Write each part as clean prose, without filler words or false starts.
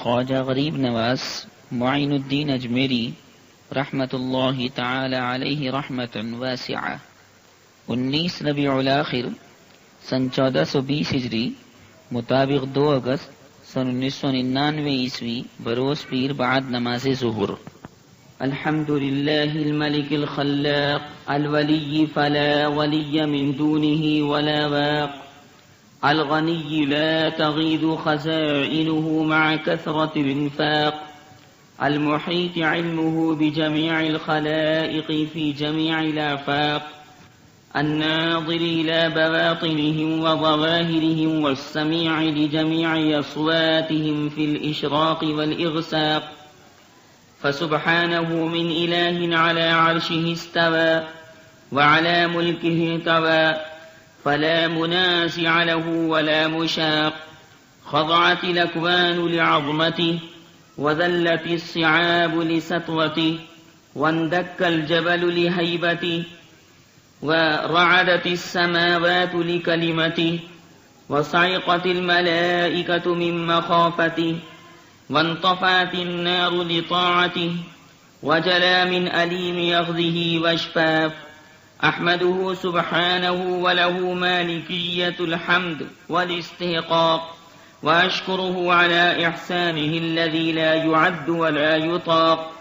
خواجہ غریب نواز معین الدین اجمیری رحمت اللہ تعالی علیہ رحمت واسعہ 19 ربیع الاخر سن 1420 ہجری مطابق 2 اگست سن 1999 عیسوی بروز پیر بعد نماز ظہر. الحمد للہ الملک الخلاق الولی فلا ولی من دونه ولا واق الغنی لا تغید خزائنه مع كثرة الانفاق المحيط علمه بجميع الخلائق في جميع الآفاق الناظر إلى بواطنهم وظواهرهم والسميع لجميع أصواتهم في الإشراق والإغساق فسبحانه من إله على عرشه استوى وعلى ملكه طوى فلا منازع له ولا مشاق خضعت الأكوان لعظمته وذلت الصعاب لسطوته واندك الجبل لهيبته ورعدت السماوات لكلمته وصعقت الملائكة من مخافته وانطفأت النار لطاعته وجلى من أليم يغضه واشفاف. أحمده سبحانه وله مالكية الحمد والاستحقاق وأشكره على إحسانه الذي لا يعد ولا يطاق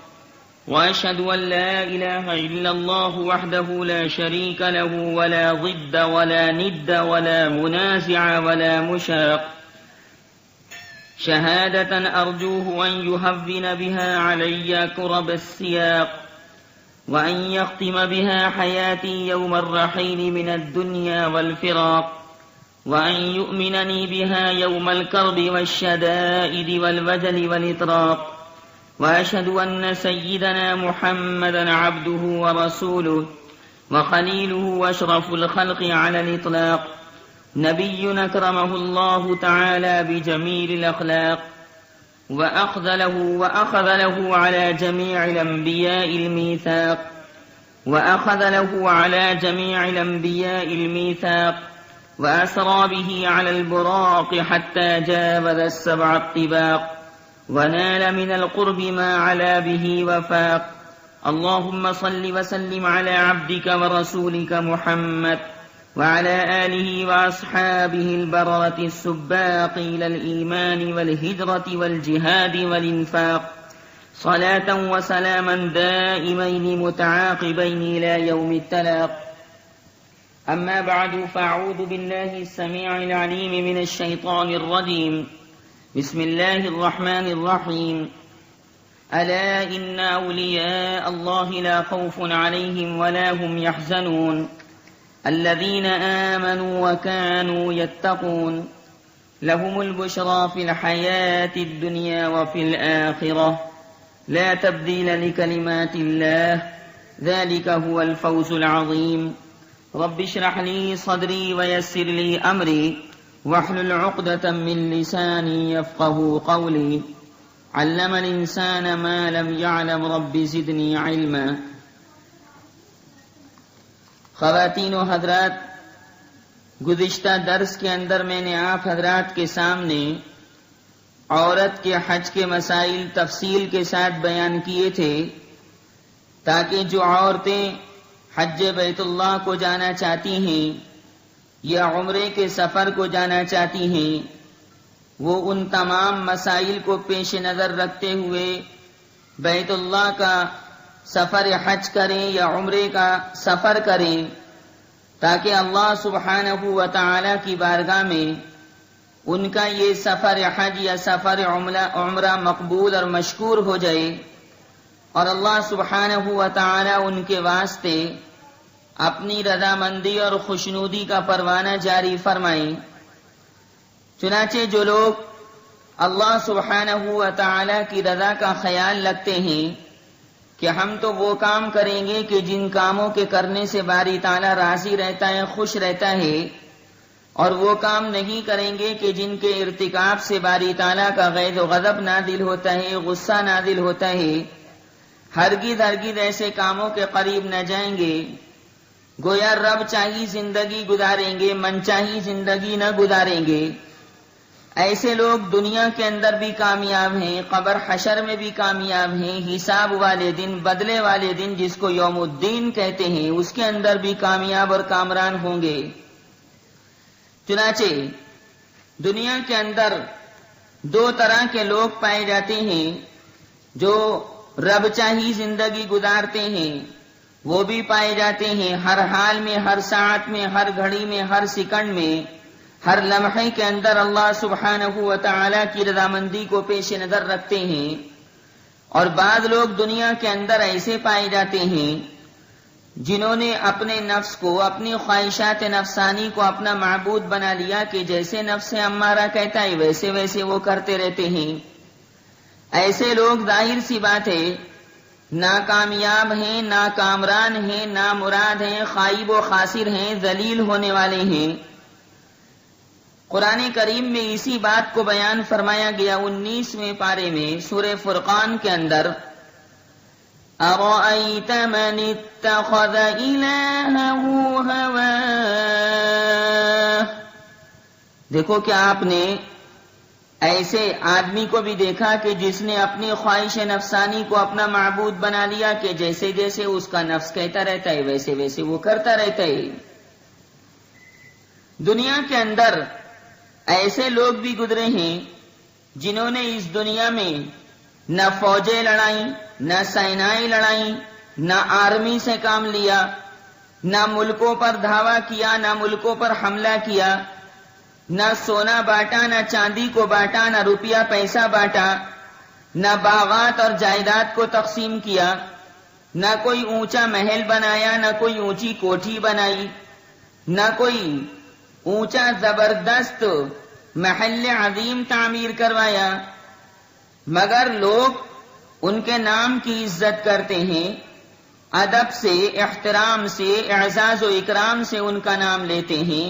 وأشهد أن لا إله إلا الله وحده لا شريك له ولا ضد ولا ند ولا منازع ولا مشاق شهادة أرجوه أن يهون بها علي كرب السياق وأن يختم بها حياتي يوم الرحيل من الدنيا والفراق وأن يؤمنني بها يوم الكرب والشدائد والوجل والإطراق. وأشهد أن سيدنا محمدا عبده ورسوله وخليله وأشرف الخلق على الإطلاق نبي أكرمه الله تعالى بجميل الأخلاق وأخذ له على جميع الأنبياء الميثاق وأسرى به على البراق حتى جاوز السبع الطباق ونال من القرب ما علا به وفاق. اللهم صل وسلم على عبدك ورسولك محمد وعلى آله وأصحابه البررة السباق إلى الإيمان والهجرة والجهاد والإنفاق صلاة وسلاما دائمين متعاقبين إلى يوم التلاق. أما بعد فأعوذ بالله السميع العليم من الشيطان الرجيم. بسم الله الرحمن الرحيم. ألا إن أولياء الله لا خوف عليهم ولا هم يحزنون الذين آمنوا وكانوا يتقون لهم البشرى في الحياة الدنيا وفي الآخرة لا تبديل لكلمات الله ذلك هو الفوز العظيم. رب اشرح لي صدري ويسر لي أمري واحلل عقدة من لساني يفقه قولي. علم الإنسان ما لم يعلم رب زدني علما. خواتین و حضرات، گزشتہ درس کے اندر میں نے آپ حضرات کے سامنے عورت کے حج کے مسائل تفصیل کے ساتھ بیان کیے تھے تاکہ جو عورتیں حج بیت اللہ کو جانا چاہتی ہیں یا عمرے کے سفر کو جانا چاہتی ہیں وہ ان تمام مسائل کو پیش نظر رکھتے ہوئے بیت اللہ کا سفر حج کریں یا عمرے کا سفر کریں تاکہ اللہ سبحانہ و تعالی کی بارگاہ میں ان کا یہ سفر حج یا سفر عمرہ مقبول اور مشکور ہو جائے اور اللہ سبحانہ و تعالی ان کے واسطے اپنی رضامندی اور خوشنودی کا پروانہ جاری فرمائیں. چنانچہ جو لوگ اللہ سبحانہ و تعالی کی رضا کا خیال رکھتے ہیں کہ ہم تو وہ کام کریں گے کہ جن کاموں کے کرنے سے باری تعالیٰ راضی رہتا ہے، خوش رہتا ہے، اور وہ کام نہیں کریں گے کہ جن کے ارتکاب سے باری تعالیٰ کا غیظ و غضب نازل ہوتا ہے، غصہ نازل ہوتا ہے، ہرگز ایسے کاموں کے قریب نہ جائیں گے. گویا رب چاہی زندگی گزاریں گے، من چاہی زندگی نہ گزاریں گے. ایسے لوگ دنیا کے اندر بھی کامیاب ہیں، قبر حشر میں بھی کامیاب ہیں، حساب والے دن، بدلے والے دن جس کو یوم الدین کہتے ہیں اس کے اندر بھی کامیاب اور کامران ہوں گے۔ چنانچہ دنیا کے اندر دو طرح کے لوگ پائے جاتے ہیں جو رب چاہی زندگی گزارتے ہیں، وہ بھی پائے جاتے ہیں ہر حال میں، ہر ساعت میں، ہر گھڑی میں، ہر سیکنڈ میں، ہر لمحے کے اندر اللہ سبحانہ و تعالی کی رضامندی کو پیش نظر رکھتے ہیں۔ اور بعض لوگ دنیا کے اندر ایسے پائے جاتے ہیں جنہوں نے اپنے نفس کو، اپنی خواہشات نفسانی کو اپنا معبود بنا لیا کہ جیسے نفس امارہ کہتا ہے ویسے ویسے وہ کرتے رہتے ہیں۔ ایسے لوگ ظاہر سی بات ہے ناکامیاب ہیں، ناکامران ہیں، نامراد ہیں، خائب و خاسر ہیں، ذلیل ہونے والے ہیں۔ قرآن کریم میں اسی بات کو بیان فرمایا گیا 19ویں پارے میں سورہ فرقان کے اندر، أَرَأَيْتَ مَنِ اتَّخَذَ إِلَٰهَهُ هَوَاهُ، دیکھو کہ آپ نے ایسے آدمی کو بھی دیکھا کہ جس نے اپنی خواہش نفسانی کو اپنا معبود بنا لیا کہ جیسے جیسے اس کا نفس کہتا رہتا ہے ویسے ویسے وہ کرتا رہتا ہے۔ دنیا کے اندر ایسے لوگ بھی گزرے ہیں جنہوں نے اس دنیا میں نہ فوجیں لڑائیں، نہ سینائیں لڑائیں، نہ آرمی سے کام لیا، نہ ملکوں پر دھاوا کیا، نہ ملکوں پر حملہ کیا، نہ سونا بانٹا، نہ چاندی کو بانٹا، نہ روپیہ پیسہ بانٹا، نہ باغات اور جائیداد کو تقسیم کیا، نہ کوئی اونچا محل بنایا، نہ کوئی اونچی کوٹھی بنائی، نہ کوئی اونچا زبردست محل عظیم تعمیر کروایا، مگر لوگ ان کے نام کی عزت کرتے ہیں، ادب سے، احترام سے، اعزاز و اکرام سے ان کا نام لیتے ہیں،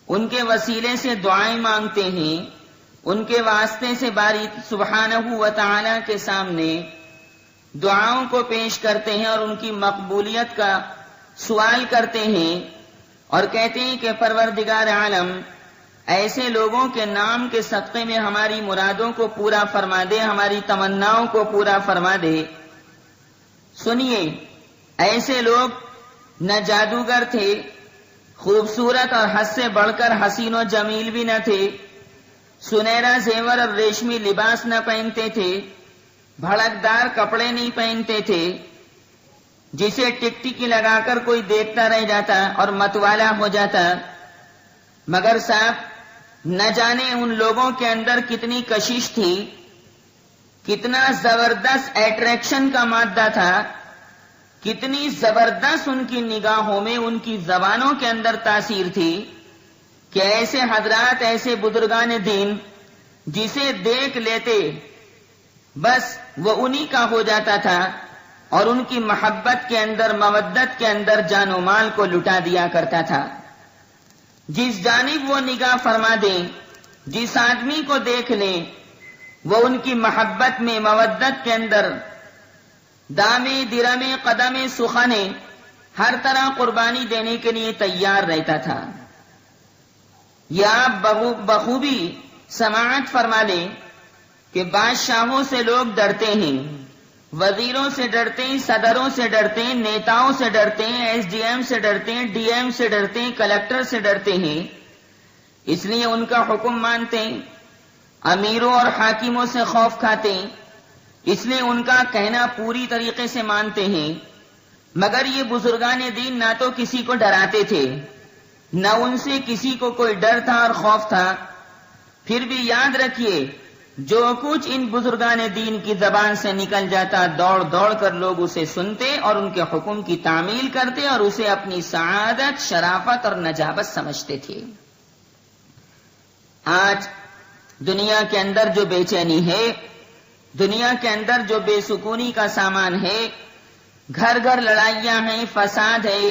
ان کے وسیلے سے دعائیں مانگتے ہیں، ان کے واسطے سے باری سبحانہ و تعالی کے سامنے دعاؤں کو پیش کرتے ہیں اور ان کی مقبولیت کا سوال کرتے ہیں اور کہتے ہیں کہ پروردگار عالم ایسے لوگوں کے نام کے صدقے میں ہماری مرادوں کو پورا فرما دے، ہماری تمناؤں کو پورا فرما دے۔ سنیے، ایسے لوگ نہ جادوگر تھے، خوبصورت اور حد سے بڑھ کر حسین و جمیل بھی نہ تھے، سنہرا زیور اور ریشمی لباس نہ پہنتے تھے، بھڑکدار کپڑے نہیں پہنتے تھے جسے ٹکٹکی لگا کر کوئی دیکھتا رہ جاتا اور متوالا ہو جاتا، مگر صاحب نہ جانے ان لوگوں کے اندر کتنی کشش تھی، کتنا زبردست اٹریکشن کا مادہ تھا، کتنی زبردست ان کی نگاہوں میں، ان کی زبانوں کے اندر تاثیر تھی کہ ایسے حضرات، ایسے بزرگان دین جسے دیکھ لیتے بس وہ انہی کا ہو جاتا تھا اور ان کی محبت کے اندر، مودت کے اندر جان و مال کو لٹا دیا کرتا تھا۔ جس جانب وہ نگاہ فرما دیں، جس آدمی کو دیکھ لیں، وہ ان کی محبت میں، مودت کے اندر دامے، درمے، قدمے، سخنے، ہر طرح قربانی دینے کے لیے تیار رہتا تھا۔ یا آپ بخوبی سماعت فرما لیں کہ بادشاہوں سے لوگ ڈرتے ہیں، وزیروں سے ڈرتے ہیں، صدروں سے ڈرتے ہیں، نیتاؤں سے ڈرتے ہیں، ایس ڈی ایم سے ڈرتے ہیں، ڈی ایم سے ڈرتے ہیں، کلکٹر سے ڈرتے ہیں، اس لیے ان کا حکم مانتے ہیں، امیروں اور حاکموں سے خوف کھاتے ہیں، اس لیے ان کا کہنا پوری طریقے سے مانتے ہیں۔ مگر یہ بزرگان دین نہ تو کسی کو ڈراتے تھے، نہ ان سے کسی کو کوئی ڈر تھا اور خوف تھا۔ پھر بھی یاد رکھیے، جو کچھ ان بزرگان دین کی زبان سے نکل جاتا، دوڑ دوڑ کر لوگ اسے سنتے اور ان کے حکم کی تعمیل کرتے اور اسے اپنی سعادت، شرافت اور نجابت سمجھتے تھے۔ آج دنیا کے اندر جو بے چینی ہے، دنیا کے اندر جو بے سکونی کا سامان ہے، گھر گھر لڑائیاں ہیں، فساد ہے،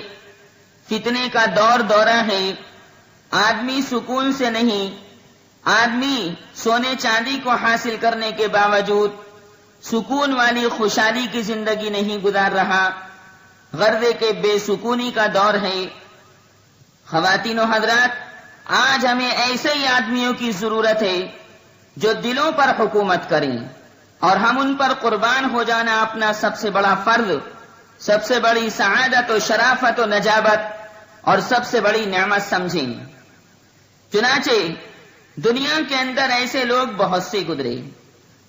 فتنے کا دور دورہ ہے، آدمی سکون سے نہیں، آدمی سونے چاندی کو حاصل کرنے کے باوجود سکون والی خوشحالی کی زندگی نہیں گزار رہا، غرضے کے بے سکونی کا دور ہے۔ خواتین و حضرات، آج ہمیں ایسے ہی آدمیوں کی ضرورت ہے جو دلوں پر حکومت کریں اور ہم ان پر قربان ہو جانا اپنا سب سے بڑا فرض، سب سے بڑی سعادت و شرافت و نجابت اور سب سے بڑی نعمت سمجھیں۔ چنانچہ دنیا کے اندر ایسے لوگ بہت سے گزرے،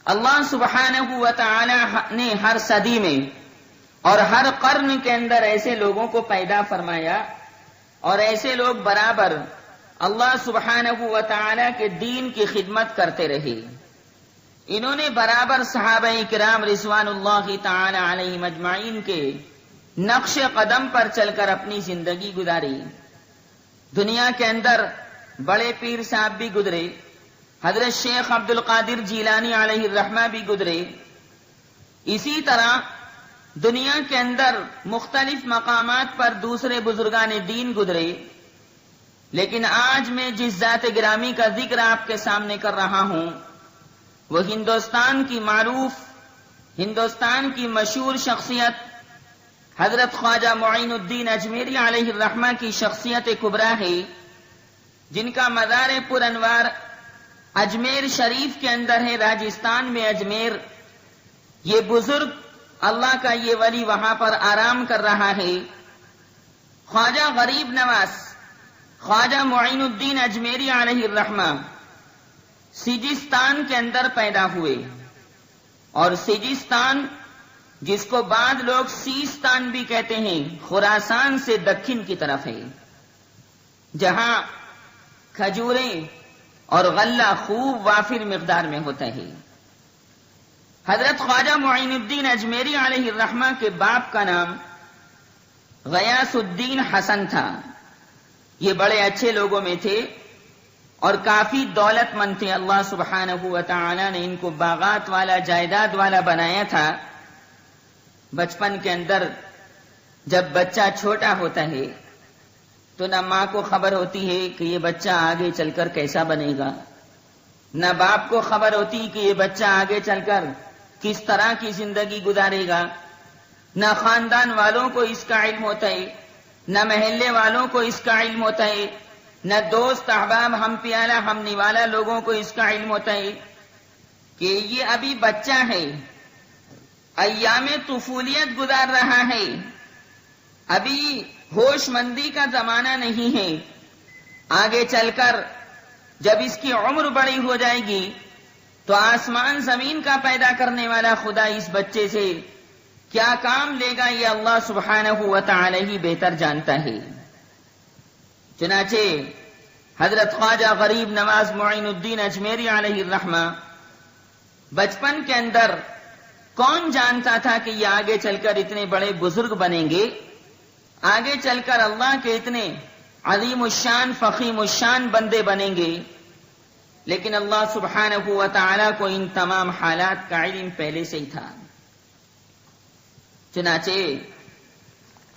اللہ سبحانہ و تعالی نے ہر صدی میں اور ہر قرن کے اندر ایسے لوگوں کو پیدا فرمایا، اور ایسے لوگ برابر اللہ سبحانہ و تعالی کے دین کی خدمت کرتے رہے۔ انہوں نے برابر صحابہ کرام رضوان اللہ تعالی علیہم اجمعین کے نقش قدم پر چل کر اپنی زندگی گزاری۔ دنیا کے اندر بڑے پیر صاحب بھی گزرے، حضرت شیخ عبد القادر جیلانی علیہ الرحمہ بھی گزرے، اسی طرح دنیا کے اندر مختلف مقامات پر دوسرے بزرگان دین گزرے۔ لیکن آج میں جس ذات گرامی کا ذکر آپ کے سامنے کر رہا ہوں وہ ہندوستان کی معروف، ہندوستان کی مشہور شخصیت حضرت خواجہ معین الدین اجمیری علیہ الرحمہ کی شخصیت کبریٰ ہے، جن کا مزار پر انوار اجمیر شریف کے اندر ہے، راجستھان میں اجمیر۔ یہ بزرگ اللہ کا یہ ولی وہاں پر آرام کر رہا ہے۔ خواجہ غریب نواز خواجہ معین الدین اجمیری علیہ الرحمہ سیجستان کے اندر پیدا ہوئے، اور سیجستان جس کو بعض لوگ سیستان بھی کہتے ہیں، خراسان سے دکن کی طرف ہے، جہاں کھجوریں اور غلہ خوب وافر مقدار میں ہوتا ہے۔ حضرت خواجہ معین الدین اجمیری علیہ الرحمہ کے باپ کا نام غیاث الدین حسن تھا۔ یہ بڑے اچھے لوگوں میں تھے اور کافی دولت مند تھے۔ اللہ سبحانہ و تعالی نے ان کو باغات والا، جائیداد والا بنایا تھا۔ بچپن کے اندر جب بچہ چھوٹا ہوتا ہے تو نہ ماں کو خبر ہوتی ہے کہ یہ بچہ آگے چل کر کیسا بنے گا، نہ باپ کو خبر ہوتی کہ یہ بچہ آگے چل کر کس طرح کی زندگی گزارے گا، نہ خاندان والوں کو اس کا علم ہوتا ہے، نہ محلے والوں کو اس کا علم ہوتا ہے، نہ دوست احباب ہم پیالہ ہم نوالا لوگوں کو اس کا علم ہوتا ہے کہ یہ ابھی بچہ ہے، ایام طفولیت گزار رہا ہے، ابھی ہوش مندی کا زمانہ نہیں ہے۔ آگے چل کر جب اس کی عمر بڑی ہو جائے گی تو آسمان زمین کا پیدا کرنے والا خدا اس بچے سے کیا کام لے گا یہ اللہ سبحانہ و تعالی ہی بہتر جانتا ہے۔ چنانچہ حضرت خواجہ غریب نواز معین الدین اجمیری علیہ الرحمہ بچپن کے اندر کون جانتا تھا کہ یہ آگے چل کر اتنے بڑے بزرگ بنیں گے، آگے چل کر اللہ کے اتنے عظیم الشان فخیم الشان بندے بنیں گے۔ لیکن اللہ سبحانہ و تعالی کو ان تمام حالات کا علم پہلے سے ہی تھا۔ چنانچہ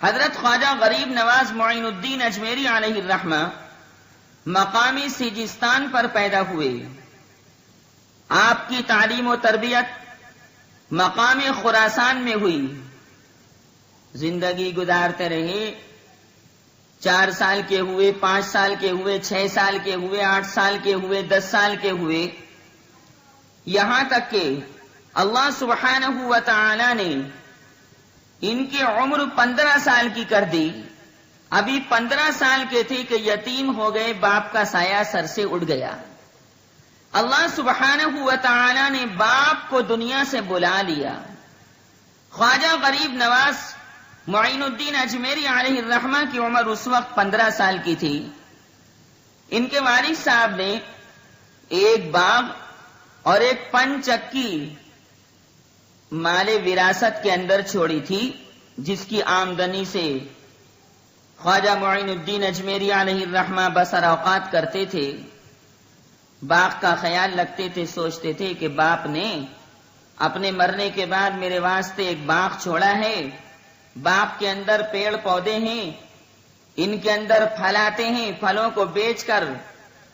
حضرت خواجہ غریب نواز معین الدین اجمیری علیہ الرحمہ مقامی سیجستان پر پیدا ہوئے۔ آپ کی تعلیم و تربیت مقام خراسان میں ہوئی۔ زندگی گزارتے رہے، 4 سال کے ہوئے، 5 سال کے ہوئے، 6 سال کے ہوئے، 8 سال کے ہوئے، 10 سال کے ہوئے، یہاں تک کہ اللہ سبحانہ و تعالی نے ان کی عمر 15 سال کی کر دی۔ ابھی 15 سال کے تھے کہ یتیم ہو گئے، باپ کا سایہ سر سے اڑ گیا۔ اللہ سبحانہ و تعالی نے باپ کو دنیا سے بلا لیا۔ خواجہ غریب نواز معین الدین اجمیری علیہ الرحمہ کی عمر اس وقت 15 سال کی تھی۔ ان کے والد صاحب نے ایک باغ اور ایک پن چکی مال وراثت کے اندر چھوڑی تھی، جس کی آمدنی سے خواجہ معین الدین اجمیری علیہ الرحمہ بسر اوقات کرتے تھے۔ باغ کا خیال رکھتے تھے، سوچتے تھے کہ باپ نے اپنے مرنے کے بعد میرے واسطے ایک باغ چھوڑا ہے، باغ کے اندر پیڑ پودے ہیں، ان کے اندر پھل آتے ہیں، پھلوں کو بیچ کر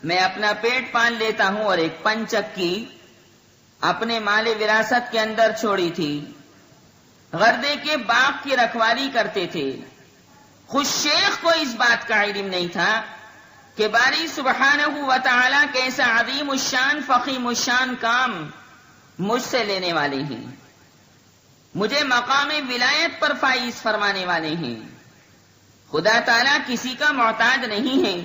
میں اپنا پیٹ پال لیتا ہوں، اور ایک پن چکی اپنے مال وراثت کے اندر چھوڑی تھی۔ غردے کے باغ کی رکھوالی کرتے تھے۔ خود شیخ کو اس بات کا علم نہیں تھا کہ باری سبحانہ و تعالیٰ کیسا عظیم الشان فخیم الشان کام مجھ سے لینے والے ہیں، مجھے مقام ولایت پر فائز فرمانے والے ہیں۔ خدا تعالیٰ کسی کا محتاج نہیں ہے،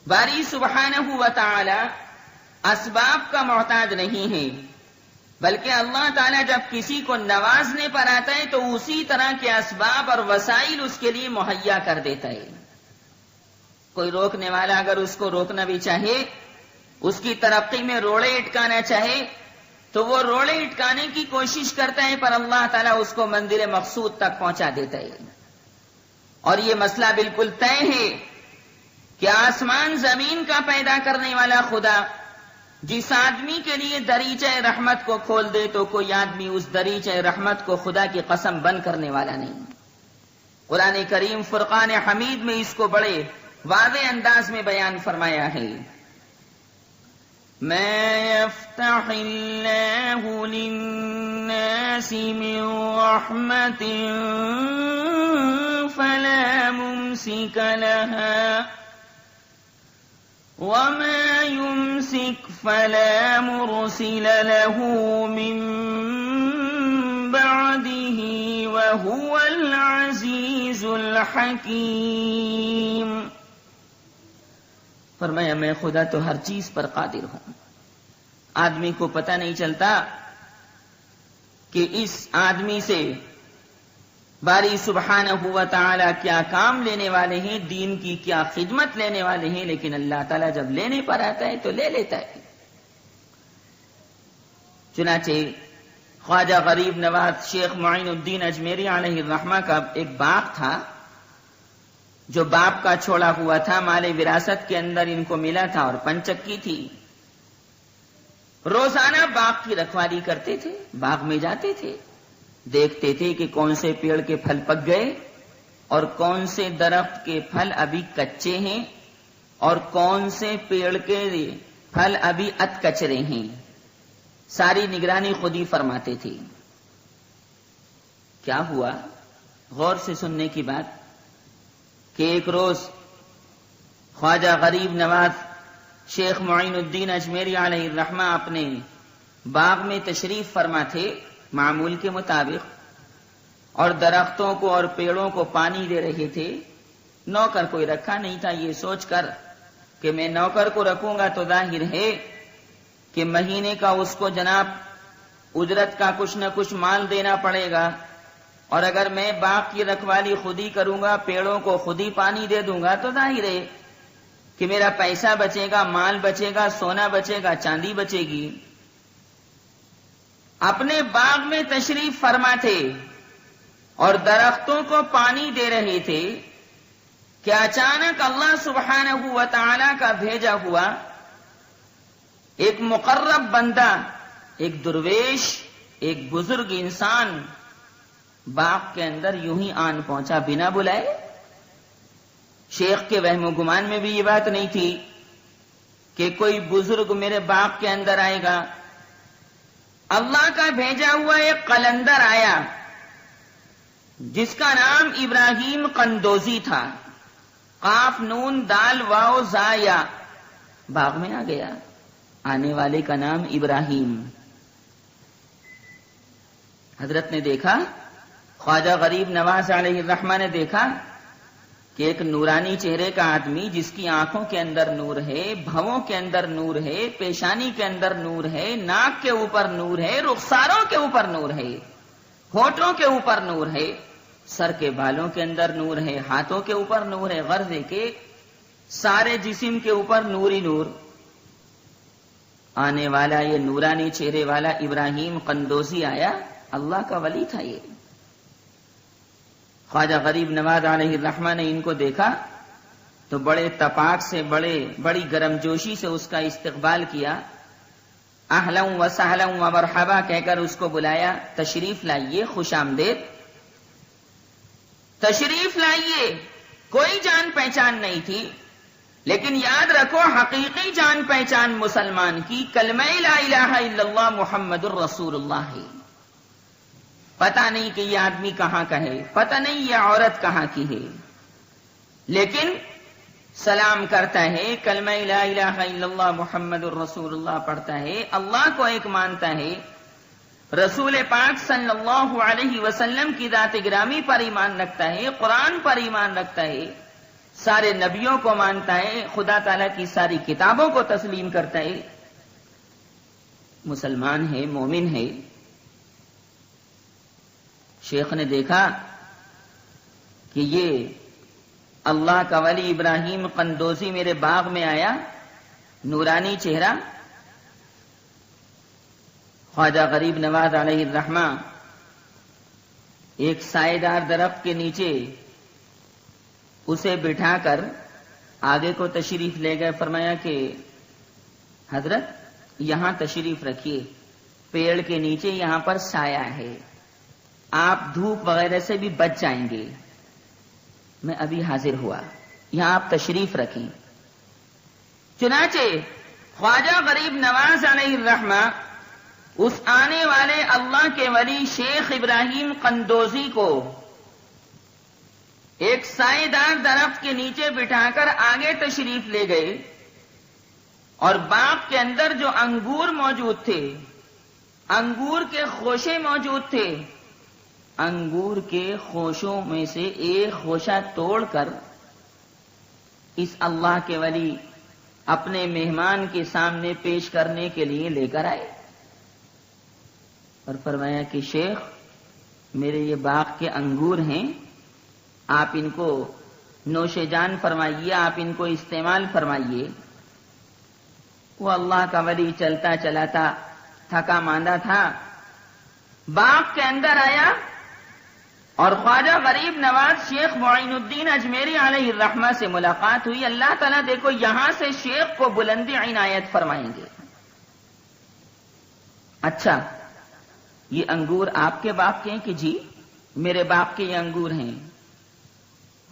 باری سبحانہ و تعالیٰ اسباب کا محتاج نہیں ہے، بلکہ اللہ تعالیٰ جب کسی کو نوازنے پر آتا ہے تو اسی طرح کے اسباب اور وسائل اس کے لیے مہیا کر دیتا ہے۔ کوئی روکنے والا اگر اس کو روکنا بھی چاہے، اس کی ترقی میں روڑے اٹکانا چاہے تو وہ روڑے اٹکانے کی کوشش کرتا ہے، پر اللہ تعالیٰ اس کو منزل مقصود تک پہنچا دیتا ہے۔ اور یہ مسئلہ بالکل طے ہے کہ آسمان زمین کا پیدا کرنے والا خدا جس آدمی کے لیے دریچہ رحمت کو کھول دے تو کوئی آدمی اس دریچہ رحمت کو خدا کی قسم بند کرنے والا نہیں۔ قرآن کریم فرقان حمید میں اس کو بڑے واضح انداز میں بیان فرمایا ہے۔ مَا يَفْتَحِ اللَّهُ لِلنَّاسِ مِن رَحْمَةٍ فَلَا مُمْسِكَ لَهَا وَمَا يُمْسِكْ فَلَا مُرْسِلَ لَهُ مِن بَعْدِهِ وَهُوَ الْعَزِيزُ الْحَكِيمُ۔ فرمایا میں خدا تو ہر چیز پر قادر ہوں۔ آدمی کو پتہ نہیں چلتا کہ اس آدمی سے باری سبحانہ و تعالی کیا کام لینے والے ہیں، دین کی کیا خدمت لینے والے ہیں، لیکن اللہ تعالیٰ جب لینے پر آتا ہے تو لے لیتا ہے۔ چنانچہ خواجہ غریب نواز شیخ معین الدین اجمیری علیہ الرحمہ کا ایک باغ تھا جو باپ کا چھوڑا ہوا تھا، مال وراثت کے اندر ان کو ملا تھا اور پنچکی تھی۔ روزانہ باغ کی رکھوالی کرتے تھے، باغ میں جاتے تھے، دیکھتے تھے کہ کون سے پیڑ کے پھل پک گئے اور کون سے درخت کے پھل ابھی کچے ہیں اور کون سے پیڑ کے پھل ابھی کچرے ہیں۔ ساری نگرانی خود ہی فرماتے تھے۔ کیا ہوا؟ غور سے سننے کی بات کہ ایک روز خواجہ غریب نواز شیخ معین الدین اجمیری علیہ الرحمہ اپنے باغ میں تشریف فرما تھے معمول کے مطابق، اور درختوں کو اور پیڑوں کو پانی دے رہے تھے۔ نوکر کوئی رکھا نہیں تھا، یہ سوچ کر کہ میں نوکر کو رکھوں گا تو ظاہر ہے کہ مہینے کا اس کو جناب اجرت کا کچھ نہ کچھ مال دینا پڑے گا، اور اگر میں باغ کی رکھوالی خود ہی کروں گا، پیڑوں کو خود ہی پانی دے دوں گا تو ظاہر ہے کہ میرا پیسہ بچے گا، مال بچے گا، سونا بچے گا، چاندی بچے گی۔ اپنے باغ میں تشریف فرما تھے اور درختوں کو پانی دے رہے تھے کہ اچانک اللہ سبحانہ و تعالی کا بھیجا ہوا ایک مقرب بندہ، ایک درویش، ایک بزرگ انسان باغ کے اندر یوں ہی آن پہنچا بنا بلائے۔ شیخ کے وہم و گمان میں بھی یہ بات نہیں تھی کہ کوئی بزرگ میرے باغ کے اندر آئے گا۔ اللہ کا بھیجا ہوا ایک قلندر آیا جس کا نام ابراہیم قندوزی تھا، قاف نون دال واو زا یا، باغ میں آ گیا۔ آنے والے کا نام ابراہیم۔ حضرت نے دیکھا، خواجہ غریب نواز علیہ الرحمہ نے دیکھا کہ ایک نورانی چہرے کا آدمی جس کی آنکھوں کے اندر نور ہے، بھووں کے اندر نور ہے، پیشانی کے اندر نور ہے، ناک کے اوپر نور ہے، رخساروں کے اوپر نور ہے، ہونٹوں کے اوپر نور ہے، سر کے بالوں کے اندر نور ہے، ہاتھوں کے اوپر نور ہے، غرض ہے کہ سارے جسم کے اوپر نور ہی نور۔ آنے والا یہ نورانی چہرے والا ابراہیم قندوزی آیا، اللہ کا ولی تھا یہ۔ خواجہ غریب نواز علیہ الرحمہ نے ان کو دیکھا تو بڑے تپاک سے بڑی گرم جوشی سے اس کا استقبال کیا۔ اہلا و سہلا و مرحبا کہہ کر اس کو بلایا، تشریف لائیے، خوش آمدید، تشریف لائیے۔ کوئی جان پہچان نہیں تھی، لیکن یاد رکھو حقیقی جان پہچان مسلمان کی کلمہ لا الہ الا اللہ محمد الرسول اللہ ہے۔ پتہ نہیں کہ یہ آدمی کہاں کا ہے، پتہ نہیں یہ عورت کہاں کی ہے، لیکن سلام کرتا ہے، کلمہ لا الہ الا اللہ محمد الرسول اللہ پڑھتا ہے، اللہ کو ایک مانتا ہے، رسول پاک صلی اللہ علیہ وسلم کی ذات گرامی پر ایمان رکھتا ہے، قرآن پر ایمان رکھتا ہے، سارے نبیوں کو مانتا ہے، خدا تعالیٰ کی ساری کتابوں کو تسلیم کرتا ہے، مسلمان ہے، مومن ہے۔ شیخ نے دیکھا کہ یہ اللہ کا ولی ابراہیم قندوزی میرے باغ میں آیا، نورانی چہرہ، خواجہ غریب نواز علیہ الرحمہ ایک سائے دار درخت کے نیچے اسے بٹھا کر آگے کو تشریف لے گئے، فرمایا کہ حضرت یہاں تشریف رکھیے، پیڑ کے نیچے یہاں پر سایہ ہے، آپ دھوپ وغیرہ سے بھی بچ جائیں گے، میں ابھی حاضر ہوا، یہاں آپ تشریف رکھیں۔ چنانچہ خواجہ غریب نواز علیہ الرحمہ اس آنے والے اللہ کے ولی شیخ ابراہیم قندوزی کو ایک سائے دار درخت کے نیچے بٹھا کر آگے تشریف لے گئے، اور باغ کے اندر جو انگور موجود تھے، انگور کے خوشے موجود تھے، انگور کے خوشوں میں سے ایک خوشہ توڑ کر اس اللہ کے ولی اپنے مہمان کے سامنے پیش کرنے کے لیے لے کر آئے، اور فرمایا کہ شیخ میرے یہ باغ کے انگور ہیں، آپ ان کو نوش جان فرمائیے، آپ ان کو استعمال فرمائیے۔ وہ اللہ کا ولی چلتا چلاتا تھکا ماندہ تھا، باغ کے اندر آیا اور خواجہ غریب نواز شیخ معین الدین اجمیری علیہ الرحمہ سے ملاقات ہوئی۔ اللہ تعالیٰ دیکھو یہاں سے شیخ کو بلندی عنایت فرمائیں گے۔ اچھا یہ انگور آپ کے باغ کے ہیں؟ کہ جی میرے باغ کے یہ انگور ہیں،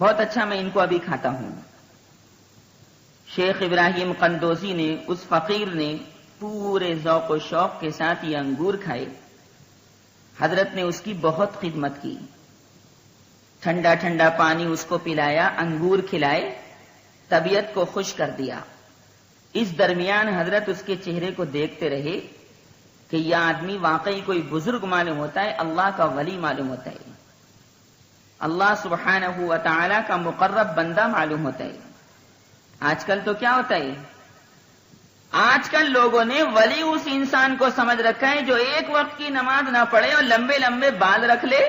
بہت اچھا، میں ان کو ابھی کھاتا ہوں۔ شیخ ابراہیم قندوزی نے، اس فقیر نے پورے ذوق و شوق کے ساتھ یہ انگور کھائے۔ حضرت نے اس کی بہت خدمت کی، ٹھنڈا ٹھنڈا پانی اس کو پلایا، انگور کھلائے، طبیعت کو خوش کر دیا۔ اس درمیان حضرت اس کے چہرے کو دیکھتے رہے کہ یہ آدمی واقعی کوئی بزرگ معلوم ہوتا ہے، اللہ کا ولی معلوم ہوتا ہے، اللہ سبحانہ و تعالی کا مقرب بندہ معلوم ہوتا ہے۔ آج کل تو کیا ہوتا ہے، آج کل لوگوں نے ولی اس انسان کو سمجھ رکھا ہے جو ایک وقت کی نماز نہ پڑھے اور لمبے لمبے بال رکھ لے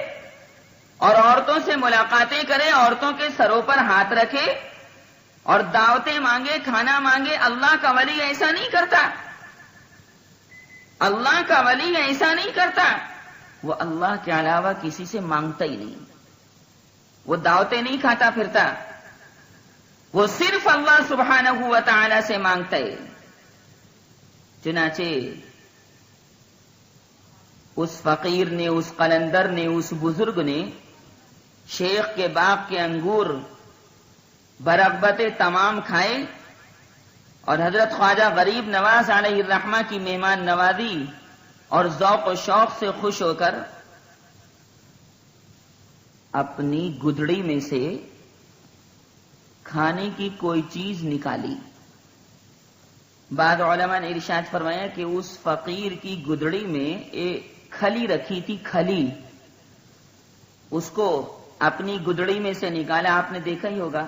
اور عورتوں سے ملاقاتیں کرے، عورتوں کے سروں پر ہاتھ رکھے اور دعوتیں مانگے، کھانا مانگے۔ اللہ کا ولی ایسا نہیں کرتا، اللہ کا ولی ایسا نہیں کرتا، وہ اللہ کے علاوہ کسی سے مانگتا ہی نہیں، وہ دعوتیں نہیں کھاتا پھرتا، وہ صرف اللہ سبحانہ و تعالی سے مانگتا ہے۔ چنانچہ اس فقیر نے، اس قلندر نے، اس بزرگ نے شیخ کے باغ کے انگور برغبت تمام کھائے، اور حضرت خواجہ غریب نواز علیہ الرحمہ کی مہمان نوازی اور ذوق و شوق سے خوش ہو کر اپنی گدڑی میں سے کھانے کی کوئی چیز نکالی۔ بعض علماء نے ارشاد فرمایا کہ اس فقیر کی گدڑی میں ایک کھلی رکھی تھی، کھلی، اس کو اپنی گدڑی میں سے نکالا، آپ نے دیکھا ہی ہوگا،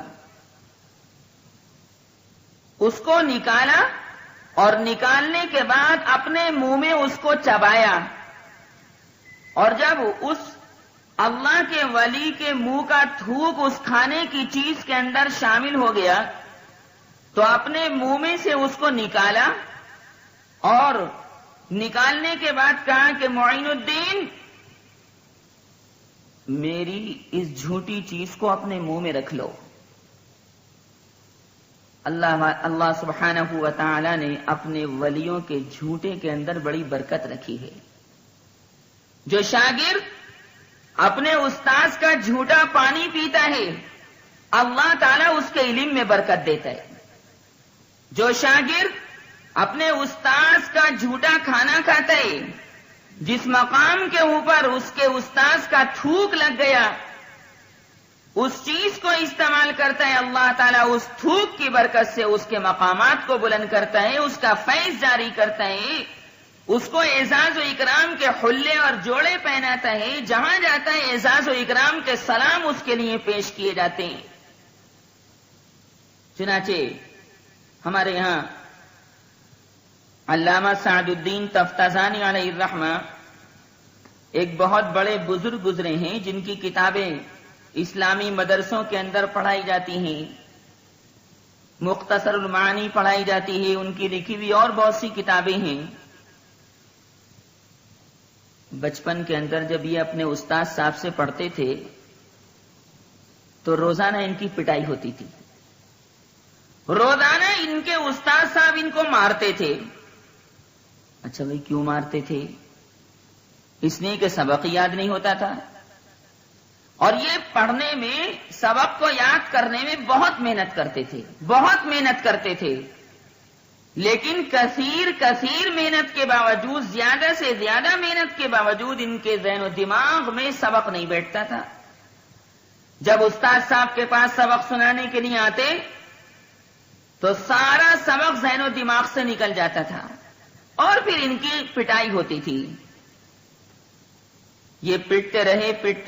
اس کو نکالا اور نکالنے کے بعد اپنے منہ میں اس کو چبایا، اور جب اس اللہ کے ولی کے منہ کا تھوک اس کھانے کی چیز کے اندر شامل ہو گیا تو اپنے منہ میں سے اس کو نکالا، اور نکالنے کے بعد کہا کہ معین الدین میری اس جھوٹی چیز کو اپنے منہ میں رکھ لو۔ اللہ سبحانہ و تعالی نے اپنے ولیوں کے جھوٹے کے اندر بڑی برکت رکھی ہے۔ جو شاگرد اپنے استاذ کا جھوٹا پانی پیتا ہے، اللہ تعالیٰ اس کے علم میں برکت دیتا ہے۔ جو شاگرد اپنے استاذ کا جھوٹا کھانا کھاتا ہے، جس مقام کے اوپر اس کے استاذ کا تھوک لگ گیا، اس چیز کو استعمال کرتا ہے، اللہ تعالیٰ اس تھوک کی برکت سے اس کے مقامات کو بلند کرتا ہے، اس کا فیض جاری کرتا ہے، اس کو اعزاز و اکرام کے حلے اور جوڑے پہناتا ہے، جہاں جاتا ہے اعزاز و اکرام کے سلام اس کے لیے پیش کیے جاتے ہیں۔ چنانچہ ہمارے یہاں علامہ سعد الدین تفتازانی علیہ الرحمہ ایک بہت بڑے بزرگ گزرے ہیں، جن کی کتابیں اسلامی مدرسوں کے اندر پڑھائی جاتی ہیں، مختصر المعانی پڑھائی جاتی ہے، ان کی لکھی ہوئی اور بہت سی کتابیں ہیں۔ بچپن کے اندر جب یہ اپنے استاد صاحب سے پڑھتے تھے تو روزانہ ان کی پٹائی ہوتی تھی، روزانہ ان کے استاد صاحب ان کو مارتے تھے۔ اچھا بھائی کیوں مارتے تھے؟ اس لیے کہ سبق یاد نہیں ہوتا تھا، اور یہ پڑھنے میں، سبق کو یاد کرنے میں بہت محنت کرتے تھے، بہت محنت کرتے تھے، لیکن کثیر محنت کے باوجود، زیادہ سے زیادہ محنت کے باوجود ان کے ذہن و دماغ میں سبق نہیں بیٹھتا تھا۔ جب استاد صاحب کے پاس سبق سنانے کے لیے آتے تو سارا سبق ذہن و دماغ سے نکل جاتا تھا، اور پھر ان کی پٹائی ہوتی تھی۔ یہ پٹتے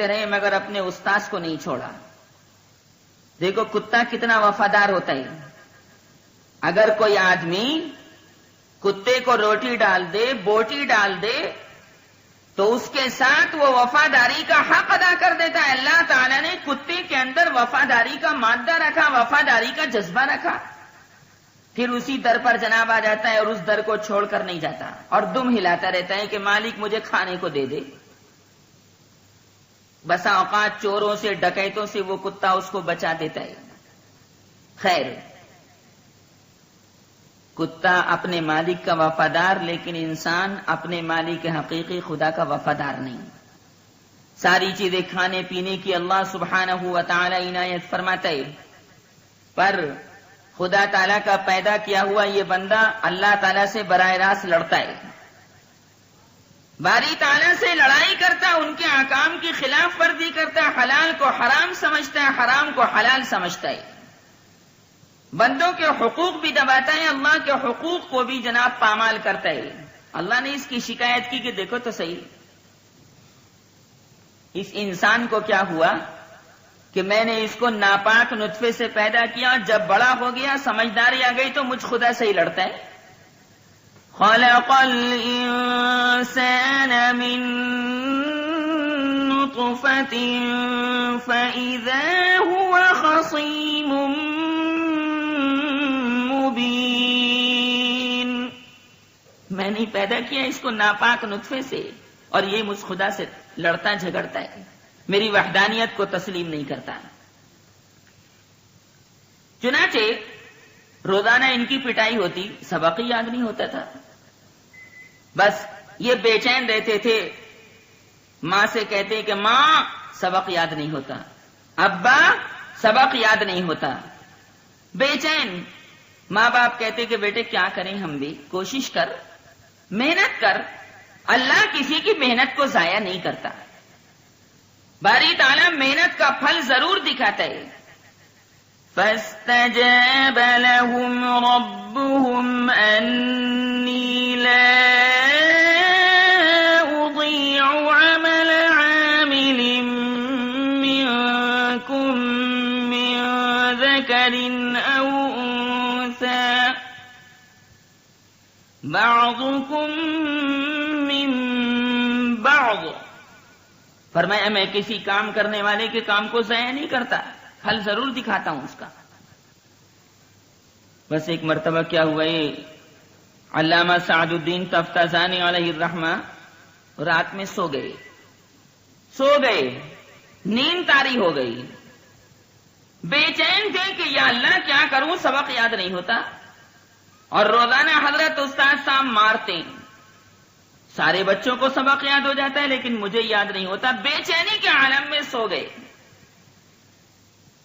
رہے مگر اپنے استاذ کو نہیں چھوڑا۔ دیکھو کتا کتنا وفادار ہوتا ہے، اگر کوئی آدمی کتے کو روٹی ڈال دے، بوٹی ڈال دے، تو اس کے ساتھ وہ وفاداری کا حق ادا کر دیتا ہے۔ اللہ تعالیٰ نے کتے کے اندر وفاداری کا مادہ رکھا، وفاداری کا جذبہ رکھا، پھر اسی در پر جناب آ جاتا ہے اور اس در کو چھوڑ کر نہیں جاتا، اور دم ہلاتا رہتا ہے کہ مالک مجھے کھانے کو دے دے۔ بسا اوقات چوروں سے، ڈکیتوں سے وہ کتا اس کو بچا دیتا ہے۔ خیر، کتا اپنے مالک کا وفادار، لیکن انسان اپنے مالک حقیقی خدا کا وفادار نہیں۔ ساری چیزیں کھانے پینے کی اللہ سبحانہ و تعالی عنایت فرماتا ہے، پر خدا تعالیٰ کا پیدا کیا ہوا یہ بندہ اللہ تعالیٰ سے براہ راست لڑتا ہے، باری تعالیٰ سے لڑائی کرتا، ان کے احکام کی خلاف ورزی کرتا، حلال کو حرام سمجھتا ہے، حرام کو حلال سمجھتا ہے، بندوں کے حقوق بھی دباتا ہے، اللہ کے حقوق کو بھی جناب پامال کرتا ہے۔ اللہ نے اس کی شکایت کی کہ دیکھو تو صحیح، اس انسان کو کیا ہوا کہ میں نے اس کو ناپاک نطفے سے پیدا کیا، جب بڑا ہو گیا، سمجھداری آ گئی تو مجھ خدا سے ہی لڑتا ہے۔ خلق الانسان من نطفة فإذا هو خصيم مبين، میں نے پیدا کیا اس کو ناپاک نطفے سے، اور یہ مجھ خدا سے لڑتا جھگڑتا ہے، میری وحدانیت کو تسلیم نہیں کرتا۔ چنانچہ روزانہ ان کی پٹائی ہوتی، سبق ہی یاد نہیں ہوتا تھا، بس یہ بے چین رہتے تھے۔ ماں سے کہتے کہ ماں سبق یاد نہیں ہوتا، ابا سبق یاد نہیں ہوتا، بے چین۔ ماں باپ کہتے کہ بیٹے کیا کریں، ہم بھی کوشش کر، محنت کر، اللہ کسی کی محنت کو ضائع نہیں کرتا، باری تعالیٰ محنت کا پھل ضرور دکھاتا ہے۔ فَاسْتَجَابَ لَهُمْ رَبُّهُمْ أَنِّي لَا أُضِيعُ عَمَلَ عَامِلٍ مِّنكُم مِّن ذَكَرٍ أَوْ أُنثَىٰ بَعْضُكُم مِّن بَعْضٍ، فرمایا میں کسی کام کرنے والے کے کام کو ضائع نہیں کرتا، پھل ضرور دکھاتا ہوں اس کا۔ بس ایک مرتبہ کیا ہوا، یہ علامہ سعد الدین تفتازانی علیہ الرحمہ رات میں سو گئے، نیند طاری ہو گئی، بے چین تھے کہ یا اللہ کیا کروں، سبق یاد نہیں ہوتا، اور روزانہ حضرت استاد صاحب مارتے، سارے بچوں کو سبق یاد ہو جاتا ہے لیکن مجھے یاد نہیں ہوتا، بے چینی کے عالم میں سو گئے۔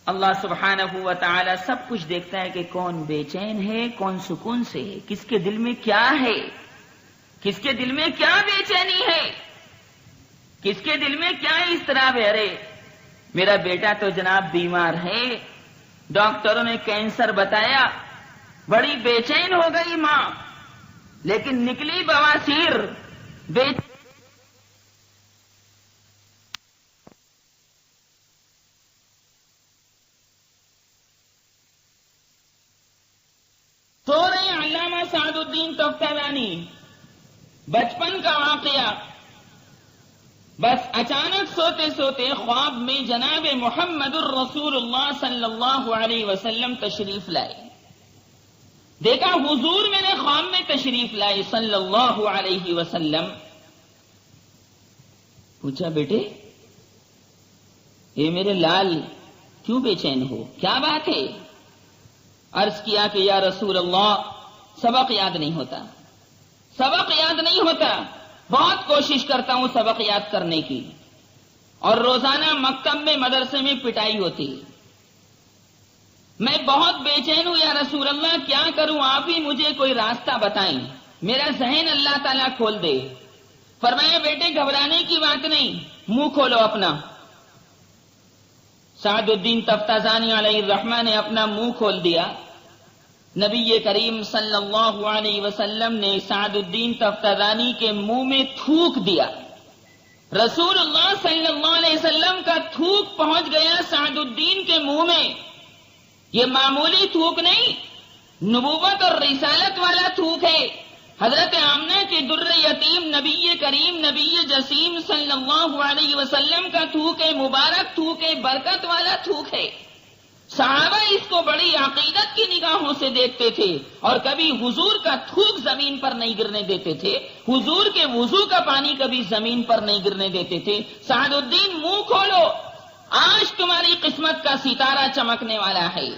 اللہ سبحانہ و تعالی سب کچھ دیکھتا ہے کہ کون بے چین ہے، کون سکون سے ہے، کس کے دل میں کیا ہے، کس کے دل میں کیا بے چینی ہے، کس کے دل میں کیا اضطراب ہے۔ ارے میرا بیٹا تو جناب بیمار ہے، ڈاکٹروں نے کینسر بتایا، بڑی بے چین ہو گئی ماں، لیکن نکلی بواسیر۔ سو رہے ہیں علامہ سعد الدین تفتازانی، بچپن کا واقعہ، بس اچانک سوتے سوتے خواب میں جناب محمد الرسول اللہ صلی اللہ علیہ وسلم تشریف لائے۔ دیکھا حضور میرے خواب میں تشریف لائے صلی اللہ علیہ وسلم۔ پوچھا بیٹے اے میرے لال کیوں بے چین ہو، کیا بات ہے؟ عرض کیا کہ یا رسول اللہ سبق یاد نہیں ہوتا، سبق یاد نہیں ہوتا، بہت کوشش کرتا ہوں سبق یاد کرنے کی، اور روزانہ مکتب میں مدرسے میں پٹائی ہوتی، میں بہت بے چین ہوں یا رسول اللہ، کیا کروں؟ آپ ہی مجھے کوئی راستہ بتائیں، میرا ذہن اللہ تعالیٰ کھول دے۔ فرمایا بیٹے گھبرانے کی بات نہیں، منہ کھولو اپنا۔ سعد الدین تفتازانی علیہ الرحمہ نے اپنا منہ کھول دیا۔ نبی کریم صلی اللہ علیہ وسلم نے سعد الدین تفتازانی کے منہ میں تھوک دیا۔ رسول اللہ صلی اللہ علیہ وسلم کا تھوک پہنچ گیا سعد الدین کے منہ میں۔ یہ معمولی تھوک نہیں، نبوت اور رسالت والا تھوک ہے۔ حضرت آمنہ کے در یتیم نبی کریم نبی جسیم صلی اللہ علیہ وسلم کا تھوک ہے، مبارک تھوک ہے، برکت والا تھوک ہے۔ صحابہ اس کو بڑی عقیدت کی نگاہوں سے دیکھتے تھے، اور کبھی حضور کا تھوک زمین پر نہیں گرنے دیتے تھے، حضور کے وضو کا پانی کبھی زمین پر نہیں گرنے دیتے تھے۔ سعد الدین منہ کھولو، آج تمہاری قسمت کا ستارہ چمکنے والا ہے،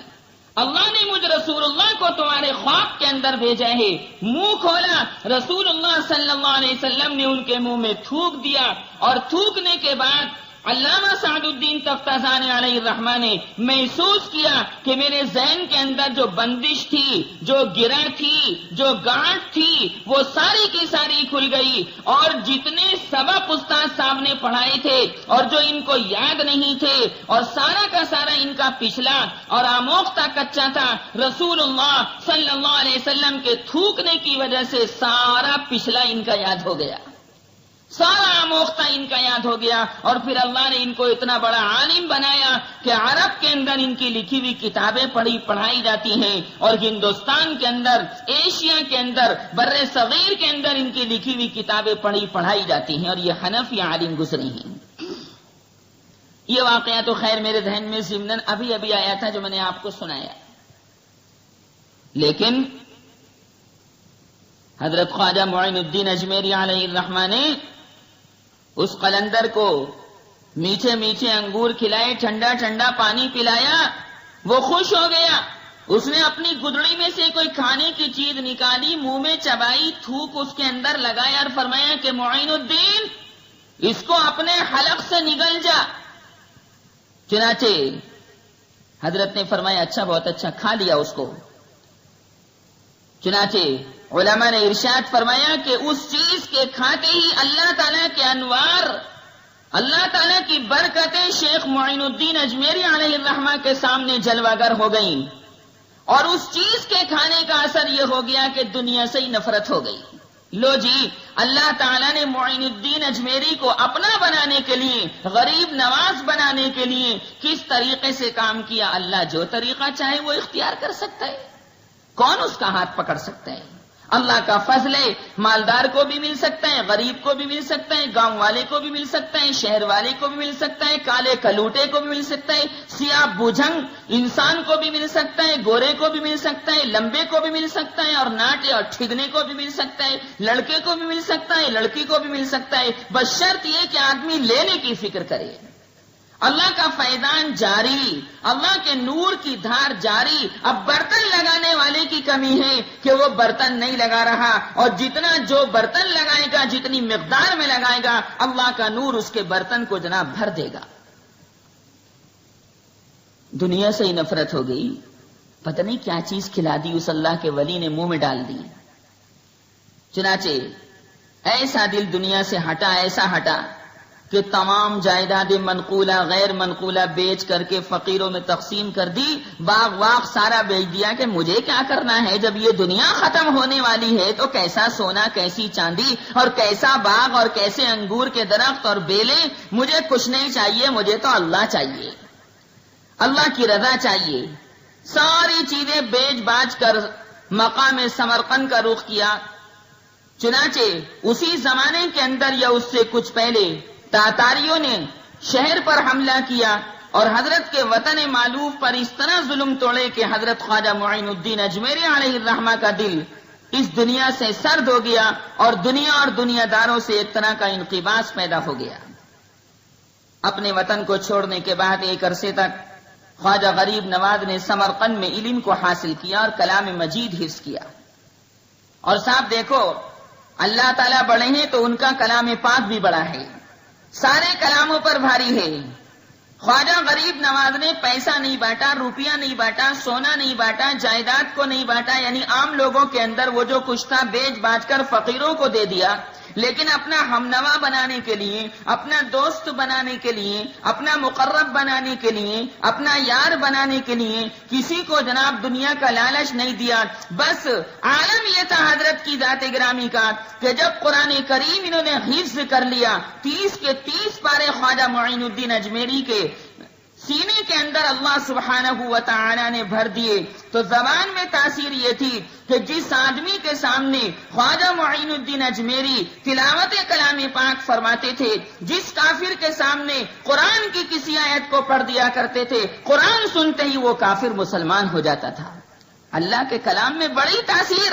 اللہ نے مجھ رسول اللہ کو تمہارے خواب کے اندر بھیجا ہے۔ منہ کھولا، رسول اللہ صلی اللہ علیہ وسلم نے ان کے منہ میں تھوک دیا، اور تھوکنے کے بعد علامہ سعد الدین تفتازانی علیہ الرحمہ نے محسوس کیا کہ میرے ذہن کے اندر جو بندش تھی، جو گرہ تھی، جو گانٹھ تھی، وہ ساری کی ساری کھل گئی، اور جتنے سبق استاد صاحب نے پڑھائے تھے اور جو ان کو یاد نہیں تھے، اور سارا کا سارا ان کا پچھلا اور آموختہ کچا تھا، رسول اللہ صلی اللہ علیہ وسلم کے تھوکنے کی وجہ سے سارا پچھلا ان کا یاد ہو گیا، سارا آموختہ ان کا یاد ہو گیا۔ اور پھر اللہ نے ان کو اتنا بڑا عالم بنایا کہ عرب کے اندر ان کی لکھی ہوئی کتابیں پڑھائی جاتی ہیں، اور ہندوستان کے اندر، ایشیا کے اندر، بر صغیر کے اندر ان کی لکھی ہوئی کتابیں پڑھائی جاتی ہیں، اور یہ حنفی عالم گزرے ہیں۔ یہ واقعہ تو خیر میرے ذہن میں ضمناً ابھی آیا تھا جو میں نے آپ کو سنایا، لیکن حضرت خواجہ معین الدین اجمیری علیہ الرحمہ نے اس قلندر کو میٹھے میٹھے انگور کھلائے، ٹھنڈا ٹھنڈا پانی پلایا، وہ خوش ہو گیا۔ اس نے اپنی گدڑی میں سے کوئی کھانے کی چیز نکالی، منہ میں چبائی، تھوک اس کے اندر لگایا، اور فرمایا کہ معین الدین اس کو اپنے حلق سے نگل جا۔ چنانچہ حضرت نے فرمایا اچھا، بہت اچھا، کھا لیا اس کو۔ چنانچہ علماء نے ارشاد فرمایا کہ اس چیز کے کھاتے ہی اللہ تعالیٰ کے انوار، اللہ تعالیٰ کی برکتیں شیخ معین الدین اجمیری علیہ الرحمہ کے سامنے جلوہ گر ہو گئیں، اور اس چیز کے کھانے کا اثر یہ ہو گیا کہ دنیا سے ہی نفرت ہو گئی۔ لو جی، اللہ تعالیٰ نے معین الدین اجمیری کو اپنا بنانے کے لیے، غریب نواز بنانے کے لیے کس طریقے سے کام کیا؟ اللہ جو طریقہ چاہے وہ اختیار کر سکتا ہے، کون اس کا ہاتھ پکڑ سکتا ہے؟ اللہ کا فضل ہے، مالدار کو بھی مل سکتا ہے، غریب کو بھی مل سکتا ہے، گاؤں والے کو بھی مل سکتا ہے، شہر والے کو بھی مل سکتا ہے، کالے کلوٹے کو بھی مل سکتا ہے، سیاہ بوجھنگ انسان کو بھی مل سکتا ہے، گورے کو بھی مل سکتا ہے، لمبے کو بھی مل سکتا ہے، اور ناٹے اور ٹھگنے کو بھی مل سکتا ہے، لڑکے کو بھی مل سکتا ہے، لڑکی کو بھی مل سکتا ہے، بس شرط یہ کہ آدمی لینے کی فکر کرے۔ اللہ کا فیضان جاری، اللہ کے نور کی دھار جاری۔ اب برتن لگانے والے کی کمی ہے کہ وہ برتن نہیں لگا رہا، اور جتنا جو برتن لگائے گا، جتنی مقدار میں لگائے گا، اللہ کا نور اس کے برتن کو جناب بھر دے گا۔ دنیا سے ہی نفرت ہو گئی، پتہ نہیں کیا چیز کھلا دی اس اللہ کے ولی نے، منہ میں ڈال دی۔ چنانچہ ایسا دل دنیا سے ہٹا، ایسا ہٹا کہ تمام جائیدادیں منقولہ غیر منقولہ بیچ کر کے فقیروں میں تقسیم کر دی، باغ واغ سارا بیچ دیا کہ مجھے کیا کرنا ہے، جب یہ دنیا ختم ہونے والی ہے تو کیسا سونا، کیسی چاندی اور کیسا باغ اور کیسے انگور کے درخت اور بیلیں، مجھے کچھ نہیں چاہیے، مجھے تو اللہ چاہیے، اللہ کی رضا چاہیے۔ ساری چیزیں بیچ باچ کر مقام سمرقند کا رخ کیا۔ چنانچہ اسی زمانے کے اندر یا اس سے کچھ پہلے تاتاریوں نے شہر پر حملہ کیا اور حضرت کے وطن مالوف پر اس طرح ظلم توڑے کہ حضرت خواجہ معین الدین اجمیری علیہ الرحمہ کا دل اس دنیا سے سرد ہو گیا اور دنیا اور دنیا داروں سے ایک طرح کا انقباض پیدا ہو گیا۔ اپنے وطن کو چھوڑنے کے بعد ایک عرصے تک خواجہ غریب نواز نے سمرقند میں علم کو حاصل کیا اور کلام مجید حفظ کیا۔ اور صاحب دیکھو، اللہ تعالیٰ بڑے ہیں تو ان کا کلام پاک بھی بڑا ہے، سارے کلاموں پر بھاری ہے۔ خواجہ غریب نواز نے پیسہ نہیں بانٹا، روپیہ نہیں بانٹا، سونا نہیں بانٹا، جائیداد کو نہیں بانٹا، یعنی عام لوگوں کے اندر وہ جو کچھ تھا بیچ باچ کر فقیروں کو دے دیا، لیکن اپنا ہمنوا بنانے کے لیے، اپنا دوست بنانے کے لیے، اپنا مقرب بنانے کے لیے، اپنا یار بنانے کے لیے کسی کو جناب دنیا کا لالچ نہیں دیا۔ بس عالم یہ تھا حضرت کی ذات گرامی کا کہ جب قرآن کریم انہوں نے حفظ کر لیا، 30 کے 30 پارے خواجہ معین الدین اجمیری کے سینے کے اندر اللہ سبحانہ و تعالی نے بھر دیے، تو زبان میں تاثیر یہ تھی کہ جس آدمی کے سامنے خواجہ معین الدین اجمیری تلاوت کلام پاک فرماتے تھے، جس کافر کے سامنے قرآن کی کسی آیت کو پڑھ دیا کرتے تھے، قرآن سنتے ہی وہ کافر مسلمان ہو جاتا تھا۔ اللہ کے کلام میں بڑی تاثیر،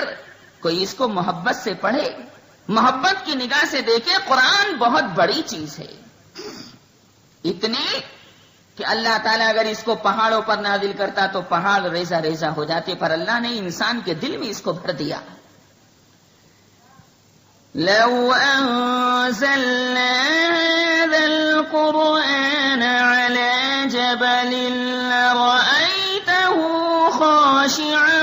کوئی اس کو محبت سے پڑھے، محبت کی نگاہ سے دیکھے، قرآن بہت بڑی چیز ہے، اتنی کہ اللہ تعالیٰ اگر اس کو پہاڑوں پر نازل کرتا تو پہاڑ ریزہ ریزہ ہو جاتے، پر اللہ نے انسان کے دل میں اس کو بھر دیا۔ لو انزلنا هذا القرآن على جبل لرأيته خاشعا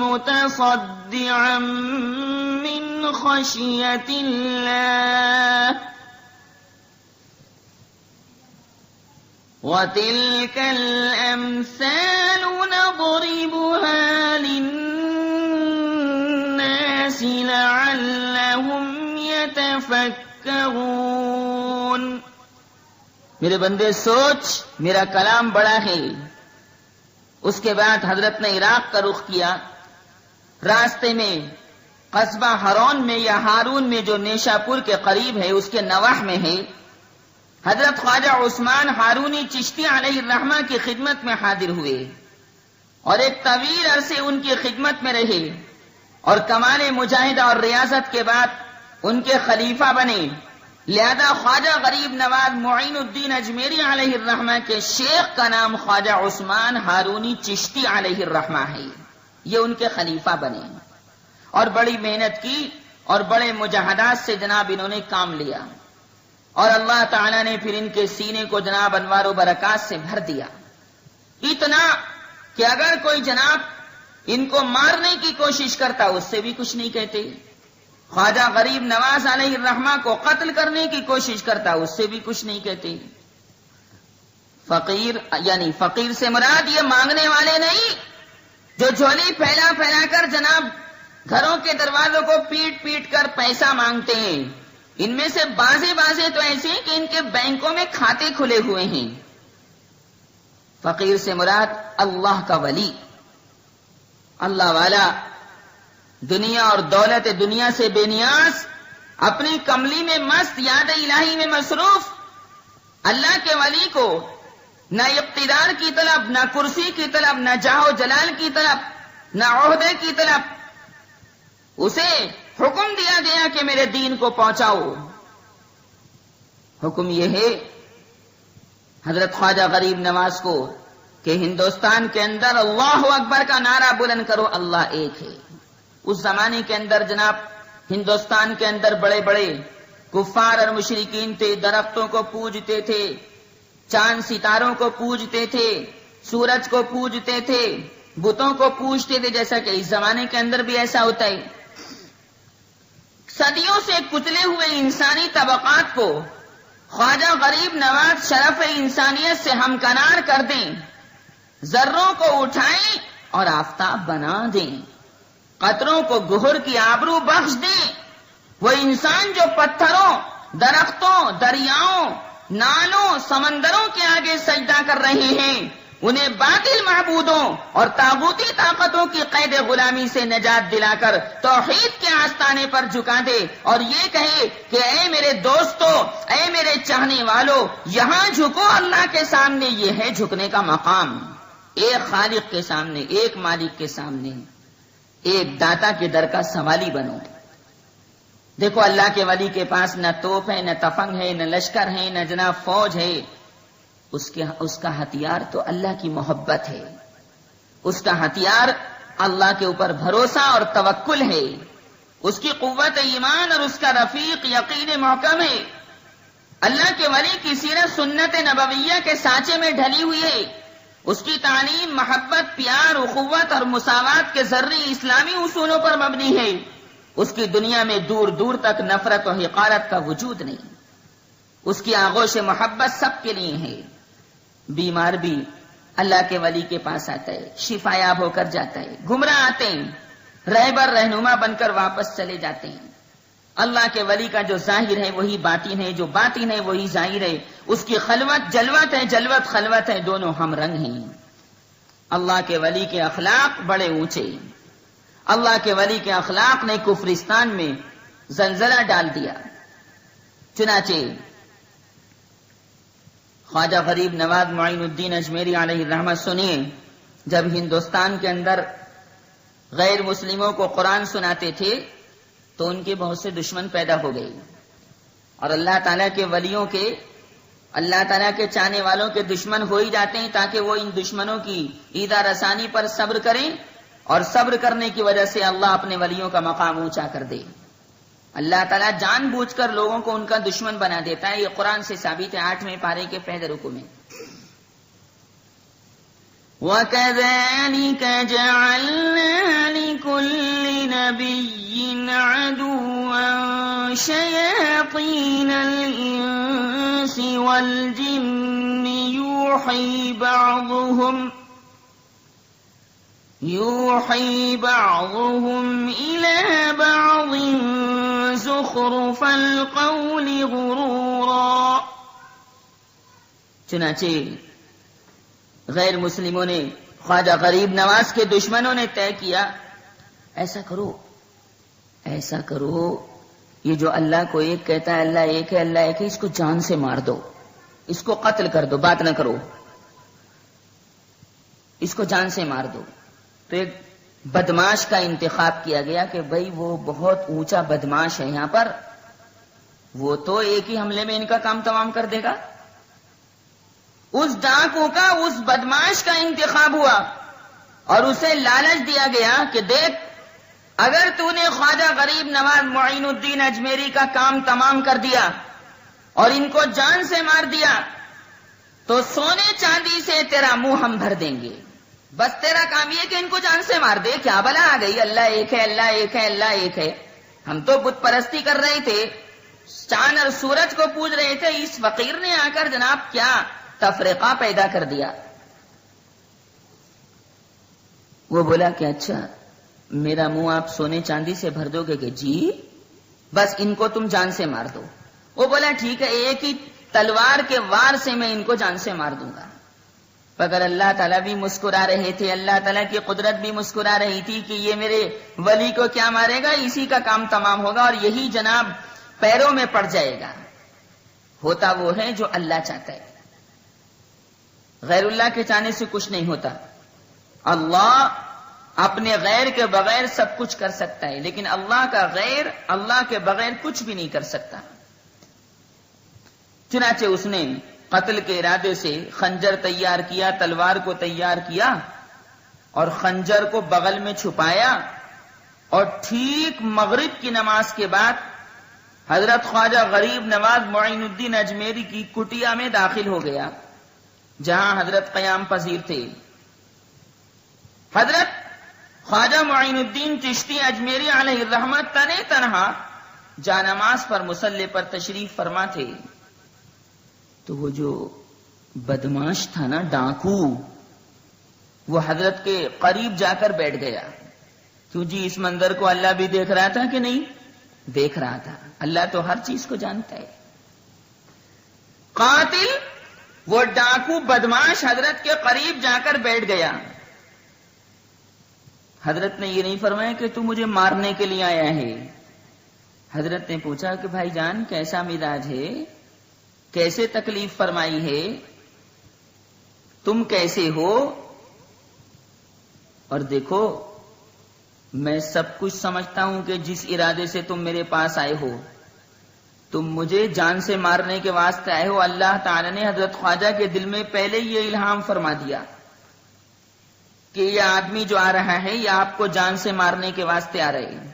متصدعا من خشية الله وَتِلْكَ الْأَمْثَالُ نَضْرِبُهَا لِلنَّاسِ لَعَلَّهُمْ يَتَفَكَّرُونَ۔ میرے بندے سوچ، میرا کلام بڑا ہے۔ اس کے بعد حضرت نے عراق کا رخ کیا، راستے میں قصبہ ہرون میں یا ہارون میں جو نیشا پور کے قریب ہے، اس کے نواح میں ہے، حضرت خواجہ عثمان ہارونی چشتی علیہ الرحمہ کی خدمت میں حاضر ہوئے اور ایک طویل عرصے ان کی خدمت میں رہے، اور کمال مجاہدہ اور ریاضت کے بعد ان کے خلیفہ بنے۔ لہذا خواجہ غریب نواز معین الدین اجمیری علیہ الرحمہ کے شیخ کا نام خواجہ عثمان ہارونی چشتی علیہ الرحمہ ہے، یہ ان کے خلیفہ بنے، اور بڑی محنت کی اور بڑے مجاہدات سے جناب انہوں نے کام لیا، اور اللہ تعالیٰ نے پھر ان کے سینے کو جناب انوار و برکات سے بھر دیا، اتنا کہ اگر کوئی جناب ان کو مارنے کی کوشش کرتا اس سے بھی کچھ نہیں کہتے، خواجہ غریب نواز علیہ الرحمہ کو قتل کرنے کی کوشش کرتا اس سے بھی کچھ نہیں کہتے۔ فقیر یعنی فقیر سے مراد یہ مانگنے والے نہیں جو جھولی پھیلا پھیلا کر جناب گھروں کے دروازوں کو پیٹ پیٹ کر پیسہ مانگتے ہیں، ان میں سے بازے تو ایسے ہیں کہ ان کے بینکوں میں کھاتے کھلے ہوئے ہیں۔ فقیر سے مراد اللہ کا ولی، اللہ والا، دنیا اور دولت دنیا سے بے نیاز، اپنی کملی میں مست، یاد الہی میں مصروف، اللہ کے ولی کو نہ اقتدار کی طلب، نہ کرسی کی طلب، نہ جاہ و جلال کی طلب، نہ عہدے کی طلب، اسے حکم دیا گیا کہ میرے دین کو پہنچاؤ۔ حکم یہ ہے حضرت خواجہ غریب نواز کو کہ ہندوستان کے اندر اللہ اکبر کا نعرہ بلند کرو، اللہ ایک ہے۔ اس زمانے کے اندر جناب ہندوستان کے اندر بڑے بڑے کفار اور مشرکین تھے، درختوں کو پوجتے تھے، چاند ستاروں کو پوجتے تھے، سورج کو پوجتے تھے، بتوں کو پوجتے تھے، جیسا کہ اس زمانے کے اندر بھی ایسا ہوتا ہے۔ صدیوں سے کچلے ہوئے انسانی طبقات کو خواجہ غریب نواز شرف انسانیت سے ہمکنار کر دیں، ذروں کو اٹھائیں اور آفتاب بنا دیں، قطروں کو گہر کی آبرو بخش دیں۔ وہ انسان جو پتھروں، درختوں، دریاؤں، نالوں، سمندروں کے آگے سجدہ کر رہے ہیں، انہیں باطل معبودوں اور طاغوتی طاقتوں کی قید غلامی سے نجات دلا کر توحید کے آستانے پر جھکا دے اور یہ کہے کہ اے میرے دوستو، اے میرے چاہنے والوں، یہاں جھکو، اللہ کے سامنے یہ ہے جھکنے کا مقام۔ ایک خالق کے سامنے، ایک مالک کے سامنے، ایک داتا کے در کا سوالی بنو۔ دیکھو اللہ کے ولی کے پاس نہ توپ ہے، نہ تفنگ ہے، نہ لشکر ہے، نہ جناب فوج ہے، اس کا ہتھیار تو اللہ کی محبت ہے، اس کا ہتھیار اللہ کے اوپر بھروسہ اور توکل ہے، اس کی قوت ایمان اور اس کا رفیق یقین محکم ہے۔ اللہ کے ولی کی سیرت سنت نبویہ کے سانچے میں ڈھلی ہوئی ہے، اس کی تعلیم محبت، پیار، اخوت اور مساوات کے ذری اسلامی اصولوں پر مبنی ہے۔ اس کی دنیا میں دور دور تک نفرت و حقارت کا وجود نہیں، اس کی آغوش محبت سب کے لیے ہے۔ بیمار بھی اللہ کے ولی کے پاس آتا ہے، شفا یاب ہو کر جاتا ہے، گمراہ آتے ہیں، رہبر رہنما بن کر واپس چلے جاتے ہیں۔ اللہ کے ولی کا جو ظاہر ہے وہی باطن ہے، جو باطن ہے وہی ظاہر ہے، اس کی خلوت جلوت ہے، جلوت خلوت ہے، دونوں ہم رنگ ہیں۔ اللہ کے ولی کے اخلاق بڑے اونچے، اللہ کے ولی کے اخلاق نے کفرستان میں زلزلہ ڈال دیا۔ چنانچہ خواجہ غریب نواز معین الدین اجمیری علیہ الرحمہ سنیے، جب ہندوستان کے اندر غیر مسلموں کو قرآن سناتے تھے تو ان کے بہت سے دشمن پیدا ہو گئے، اور اللہ تعالیٰ کے ولیوں کے، اللہ تعالیٰ کے چاہنے والوں کے دشمن ہو ہی جاتے ہیں تاکہ وہ ان دشمنوں کی ایذا رسانی پر صبر کریں، اور صبر کرنے کی وجہ سے اللہ اپنے ولیوں کا مقام اونچا کر دے۔ اللہ تعالیٰ جان بوجھ کر لوگوں کو ان کا دشمن بنا دیتا ہے، یہ قرآن سے ثابت ہے 8ویں پارے کے پہلے رکوع میں۔ وَكَذَلِكَ جَعَلْنَا لِكُلِّ نَبِيٍّ عَدُوًّا شَيَاطِينَ الْإِنسِ وَالْجِنِّ يُوحِي بَعْضُهُمْ إِلَى بَعْضٍ زُخْرُفَ الْقَوْلِ غُرُورًا۔ چنانچہ غیر مسلموں نے، خواجہ غریب نواز کے دشمنوں نے طے کیا، ایسا کرو، ایسا کرو، یہ جو اللہ کو ایک کہتا ہے، اللہ ایک ہے، اللہ ایک ہے، اس کو جان سے مار دو، اس کو قتل کر دو، بات نہ کرو، اس کو جان سے مار دو۔ تو ایک بدماش کا انتخاب کیا گیا کہ بھئی وہ بہت اونچا بدماش ہے یہاں پر، وہ تو ایک ہی حملے میں ان کا کام تمام کر دے گا۔ اس ڈاکو کا، اس بدماش کا انتخاب ہوا اور اسے لالچ دیا گیا کہ دیکھ، اگر تو نے خواجہ غریب نواز معین الدین اجمیری کا کام تمام کر دیا اور ان کو جان سے مار دیا تو سونے چاندی سے تیرا منہ ہم بھر دیں گے، بس تیرا کام یہ کہ ان کو جان سے مار دے۔ کیا بلا آ گئی، اللہ ایک ہے، اللہ ایک ہے، اللہ ایک ہے۔ ہم تو بت پرستی کر رہے تھے، چاند اور سورج کو پوج رہے تھے، اس فقیر نے آ کر جناب کیا تفرقہ پیدا کر دیا۔ وہ بولا کہ اچھا میرا منہ آپ سونے چاندی سے بھر دو گے کہ جی، بس ان کو تم جان سے مار دو۔ وہ بولا ٹھیک ہے، ایک ہی تلوار کے وار سے میں ان کو جان سے مار دوں گا۔ مگر اللہ تعالیٰ بھی مسکرا رہے تھے، اللہ تعالیٰ کی قدرت بھی مسکرا رہی تھی کہ یہ میرے ولی کو کیا مارے گا، اسی کا کام تمام ہوگا اور یہی جناب پیروں میں پڑ جائے گا۔ ہوتا وہ ہے جو اللہ چاہتا ہے، غیر اللہ کے چاہنے سے کچھ نہیں ہوتا۔ اللہ اپنے غیر کے بغیر سب کچھ کر سکتا ہے، لیکن اللہ کا غیر اللہ کے بغیر کچھ بھی نہیں کر سکتا۔ چنانچہ اس نے قتل کے ارادے سے خنجر تیار کیا، تلوار کو تیار کیا اور خنجر کو بغل میں چھپایا، اور ٹھیک مغرب کی نماز کے بعد حضرت خواجہ غریب نواز معین الدین اجمیری کی کٹیا میں داخل ہو گیا جہاں حضرت قیام پذیر تھے۔ حضرت خواجہ معین الدین چشتی اجمیری علیہ الرحمت تنہا جانماز پر مصلی پر تشریف فرما تھے تو وہ جو بدماش تھا نا، ڈاکو، وہ حضرت کے قریب جا کر بیٹھ گیا. کیوں جی؟ اس منظر کو اللہ بھی دیکھ رہا تھا کہ نہیں دیکھ رہا تھا؟ اللہ تو ہر چیز کو جانتا ہے. قاتل، وہ ڈاکو بدماش حضرت کے قریب جا کر بیٹھ گیا. حضرت نے یہ نہیں فرمایا کہ تو مجھے مارنے کے لیے آیا ہے. حضرت نے پوچھا کہ بھائی جان کیسا مزاج ہے، کیسے تکلیف فرمائی ہے، تم کیسے ہو؟ اور دیکھو میں سب کچھ سمجھتا ہوں کہ جس ارادے سے تم میرے پاس آئے ہو، تم مجھے جان سے مارنے کے واسطے آئے ہو. اللہ تعالی نے حضرت خواجہ کے دل میں پہلے یہ الہام فرما دیا کہ یہ آدمی جو آ رہا ہے یہ آپ کو جان سے مارنے کے واسطے آ رہے ہیں.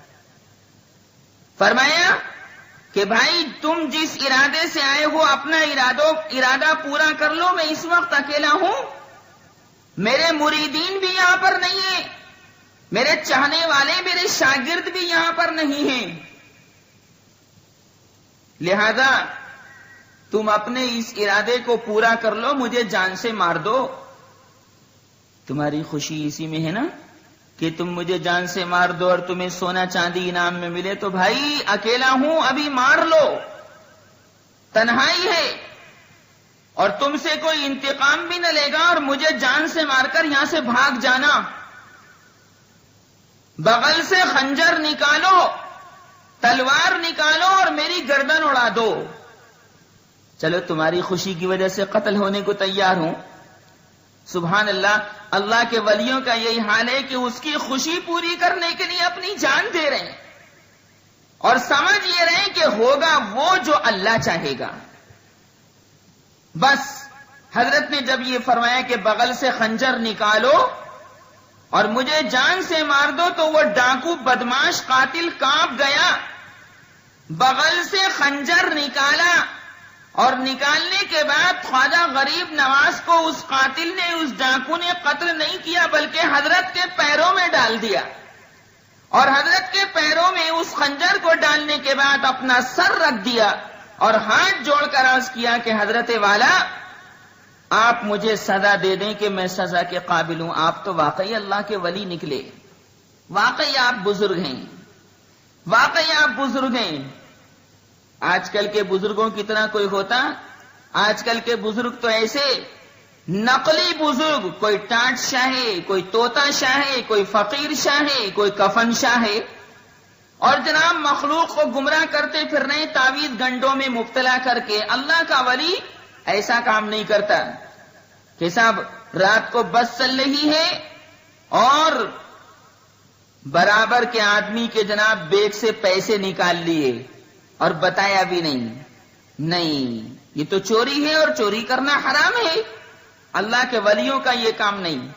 فرمایا کہ بھائی تم جس ارادے سے آئے ہو اپنا ارادہ پورا کر لو. میں اس وقت اکیلا ہوں، میرے مریدین بھی یہاں پر نہیں ہیں، میرے چاہنے والے میرے شاگرد بھی یہاں پر نہیں ہیں. لہذا تم اپنے اس ارادے کو پورا کر لو، مجھے جان سے مار دو. تمہاری خوشی اسی میں ہے نا کہ تم مجھے جان سے مار دو اور تمہیں سونا چاندی انعام میں ملے. تو بھائی اکیلا ہوں، ابھی مار لو، تنہائی ہے اور تم سے کوئی انتقام بھی نہ لے گا، اور مجھے جان سے مار کر یہاں سے بھاگ جانا. بغل سے خنجر نکالو، تلوار نکالو اور میری گردن اڑا دو. چلو تمہاری خوشی کی وجہ سے قتل ہونے کو تیار ہوں. سبحان اللہ، اللہ کے ولیوں کا یہی حال ہے کہ اس کی خوشی پوری کرنے کے لیے اپنی جان دے رہے ہیں اور سمجھ یہ رہے ہیں کہ ہوگا وہ جو اللہ چاہے گا. بس حضرت نے جب یہ فرمایا کہ بغل سے خنجر نکالو اور مجھے جان سے مار دو، تو وہ ڈاکو بدماش قاتل کانپ گیا. بغل سے خنجر نکالا اور نکالنے کے بعد خواجہ غریب نواز کو اس قاتل نے، اس ڈاکو نے قتل نہیں کیا بلکہ حضرت کے پیروں میں ڈال دیا. اور حضرت کے پیروں میں اس خنجر کو ڈالنے کے بعد اپنا سر رکھ دیا اور ہاتھ جوڑ کر عرض کیا کہ حضرت والا آپ مجھے سزا دے دیں کہ میں سزا کے قابل ہوں. آپ تو واقعی اللہ کے ولی نکلے، واقعی آپ بزرگ ہیں، واقعی آپ بزرگ ہیں. آج کل کے بزرگوں کی طرح کوئی ہوتا؟ آج کل کے بزرگ تو ایسے نقلی بزرگ، کوئی ٹاٹ شاہ ہے، کوئی طوطا شاہ ہے، کوئی فقیر شاہ ہے، کوئی کفن شاہ ہے، اور جناب مخلوق کو گمراہ کرتے پھر رہے تعویذ گنڈوں میں مبتلا کر کے. اللہ کا ولی ایسا کام نہیں کرتا کہ صاحب رات کو بس چل رہی ہے اور برابر کے آدمی کے جناب بیگ سے پیسے نکال لیے اور بتایا بھی نہیں. یہ تو چوری ہے اور چوری کرنا حرام ہے. اللہ کے ولیوں کا یہ کام نہیں.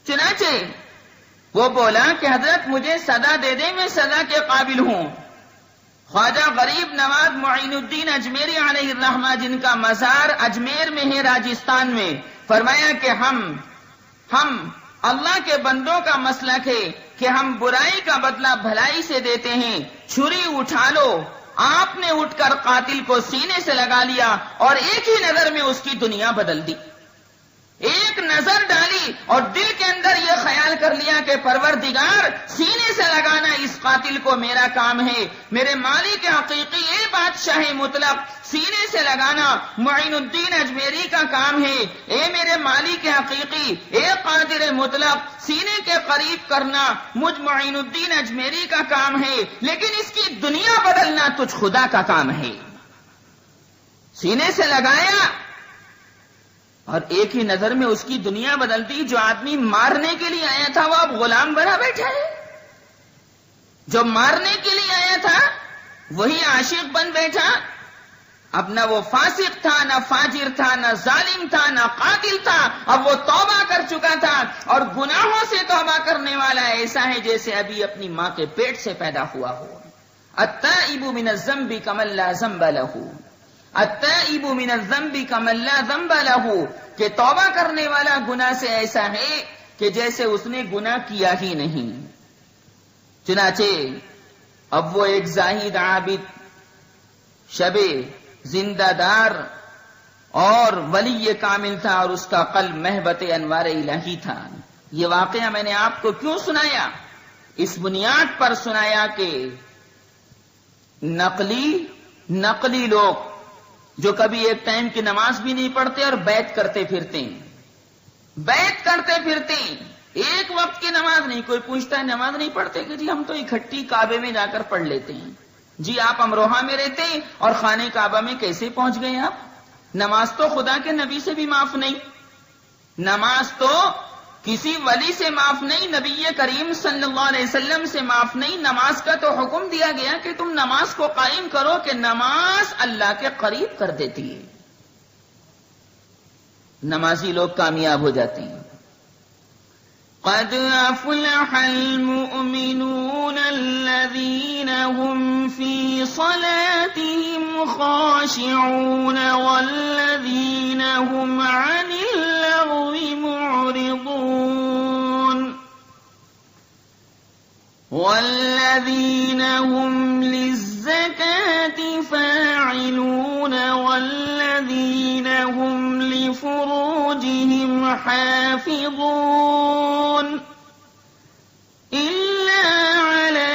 چنانچہ وہ بولا کہ حضرت مجھے سزا دے دیں، میں سزا کے قابل ہوں. خواجہ غریب نواز معین الدین اجمیری علیہ الرحمہ، جن کا مزار اجمیر میں ہے راجستھان میں، فرمایا کہ ہم اللہ کے بندوں کا مسلک ہے کہ ہم برائی کا بدلہ بھلائی سے دیتے ہیں. چھری اٹھا لو. آپ نے اٹھ کر قاتل کو سینے سے لگا لیا اور ایک ہی نظر میں اس کی دنیا بدل دی. ایک نظر ڈالی اور دل کے اندر یہ خیال کر لیا کہ پروردگار سینے سے لگانا اس قاتل کو میرا کام ہے، میرے مالک حقیقی اے بادشاہ مطلق سینے سے لگانا معین الدین اجمیری کا کام ہے. اے میرے مالک حقیقی، اے قادر مطلق سینے کے قریب کرنا مجھ معین الدین اجمیری کا کام ہے، لیکن اس کی دنیا بدلنا تجھ خدا کا کام ہے. سینے سے لگایا اور ایک ہی نظر میں اس کی دنیا بدل دی. جو آدمی مارنے کے لیے آیا تھا وہ اب غلام بنا بیٹھا ہے، جو مارنے کے لیے آیا تھا وہی عاشق بن بیٹھا. اب نہ وہ فاسق تھا، نہ فاجر تھا، نہ ظالم تھا، نہ قاتل تھا. اب وہ توبہ کر چکا تھا اور گناہوں سے توبہ کرنے والا ایسا ہے جیسے ابھی اپنی ماں کے پیٹ سے پیدا ہوا ہو. التائب من الذنب کمن لا ذنب له، التائب من الذنب کمن لا ذنب له، کہ توبہ کرنے والا گناہ سے ایسا ہے کہ جیسے اس نے گناہ کیا ہی نہیں. چنانچہ اب وہ ایک زاہد عابد شب زندہ دار اور ولی کامل تھا، اور اس کا قلب محبت انوار الہی تھا۔ یہ واقعہ میں نے آپ کو کیوں سنایا؟ اس بنیاد پر سنایا کہ نقلی لوگ جو کبھی ایک ٹائم کی نماز بھی نہیں پڑھتے اور بیعت کرتے پھرتے ہیں، ایک وقت کی نماز نہیں، کوئی پوچھتا ہے نماز نہیں پڑھتے کہ جی ہم تو اکٹھی کعبے میں جا کر پڑھ لیتے ہیں۔ جی آپ امروہہ میں رہتے ہیں اور خانہ کعبہ میں کیسے پہنچ گئے آپ؟ نماز تو خدا کے نبی سے بھی معاف نہیں، نماز تو کسی ولی سے معاف نہیں، نبی کریم صلی اللہ علیہ وسلم سے معاف نہیں۔ نماز کا تو حکم دیا گیا کہ تم نماز کو قائم کرو، کہ نماز اللہ کے قریب کر دیتی ہے۔ نمازی لوگ کامیاب ہو جاتے ہیں۔ قد افلح المؤمنون الذين هم في صلاتهم خاشعون والذين هم عن اللغو معرضون والذين هم للزكاة فاعلون والذين هم لفروجهم حافظون إلا على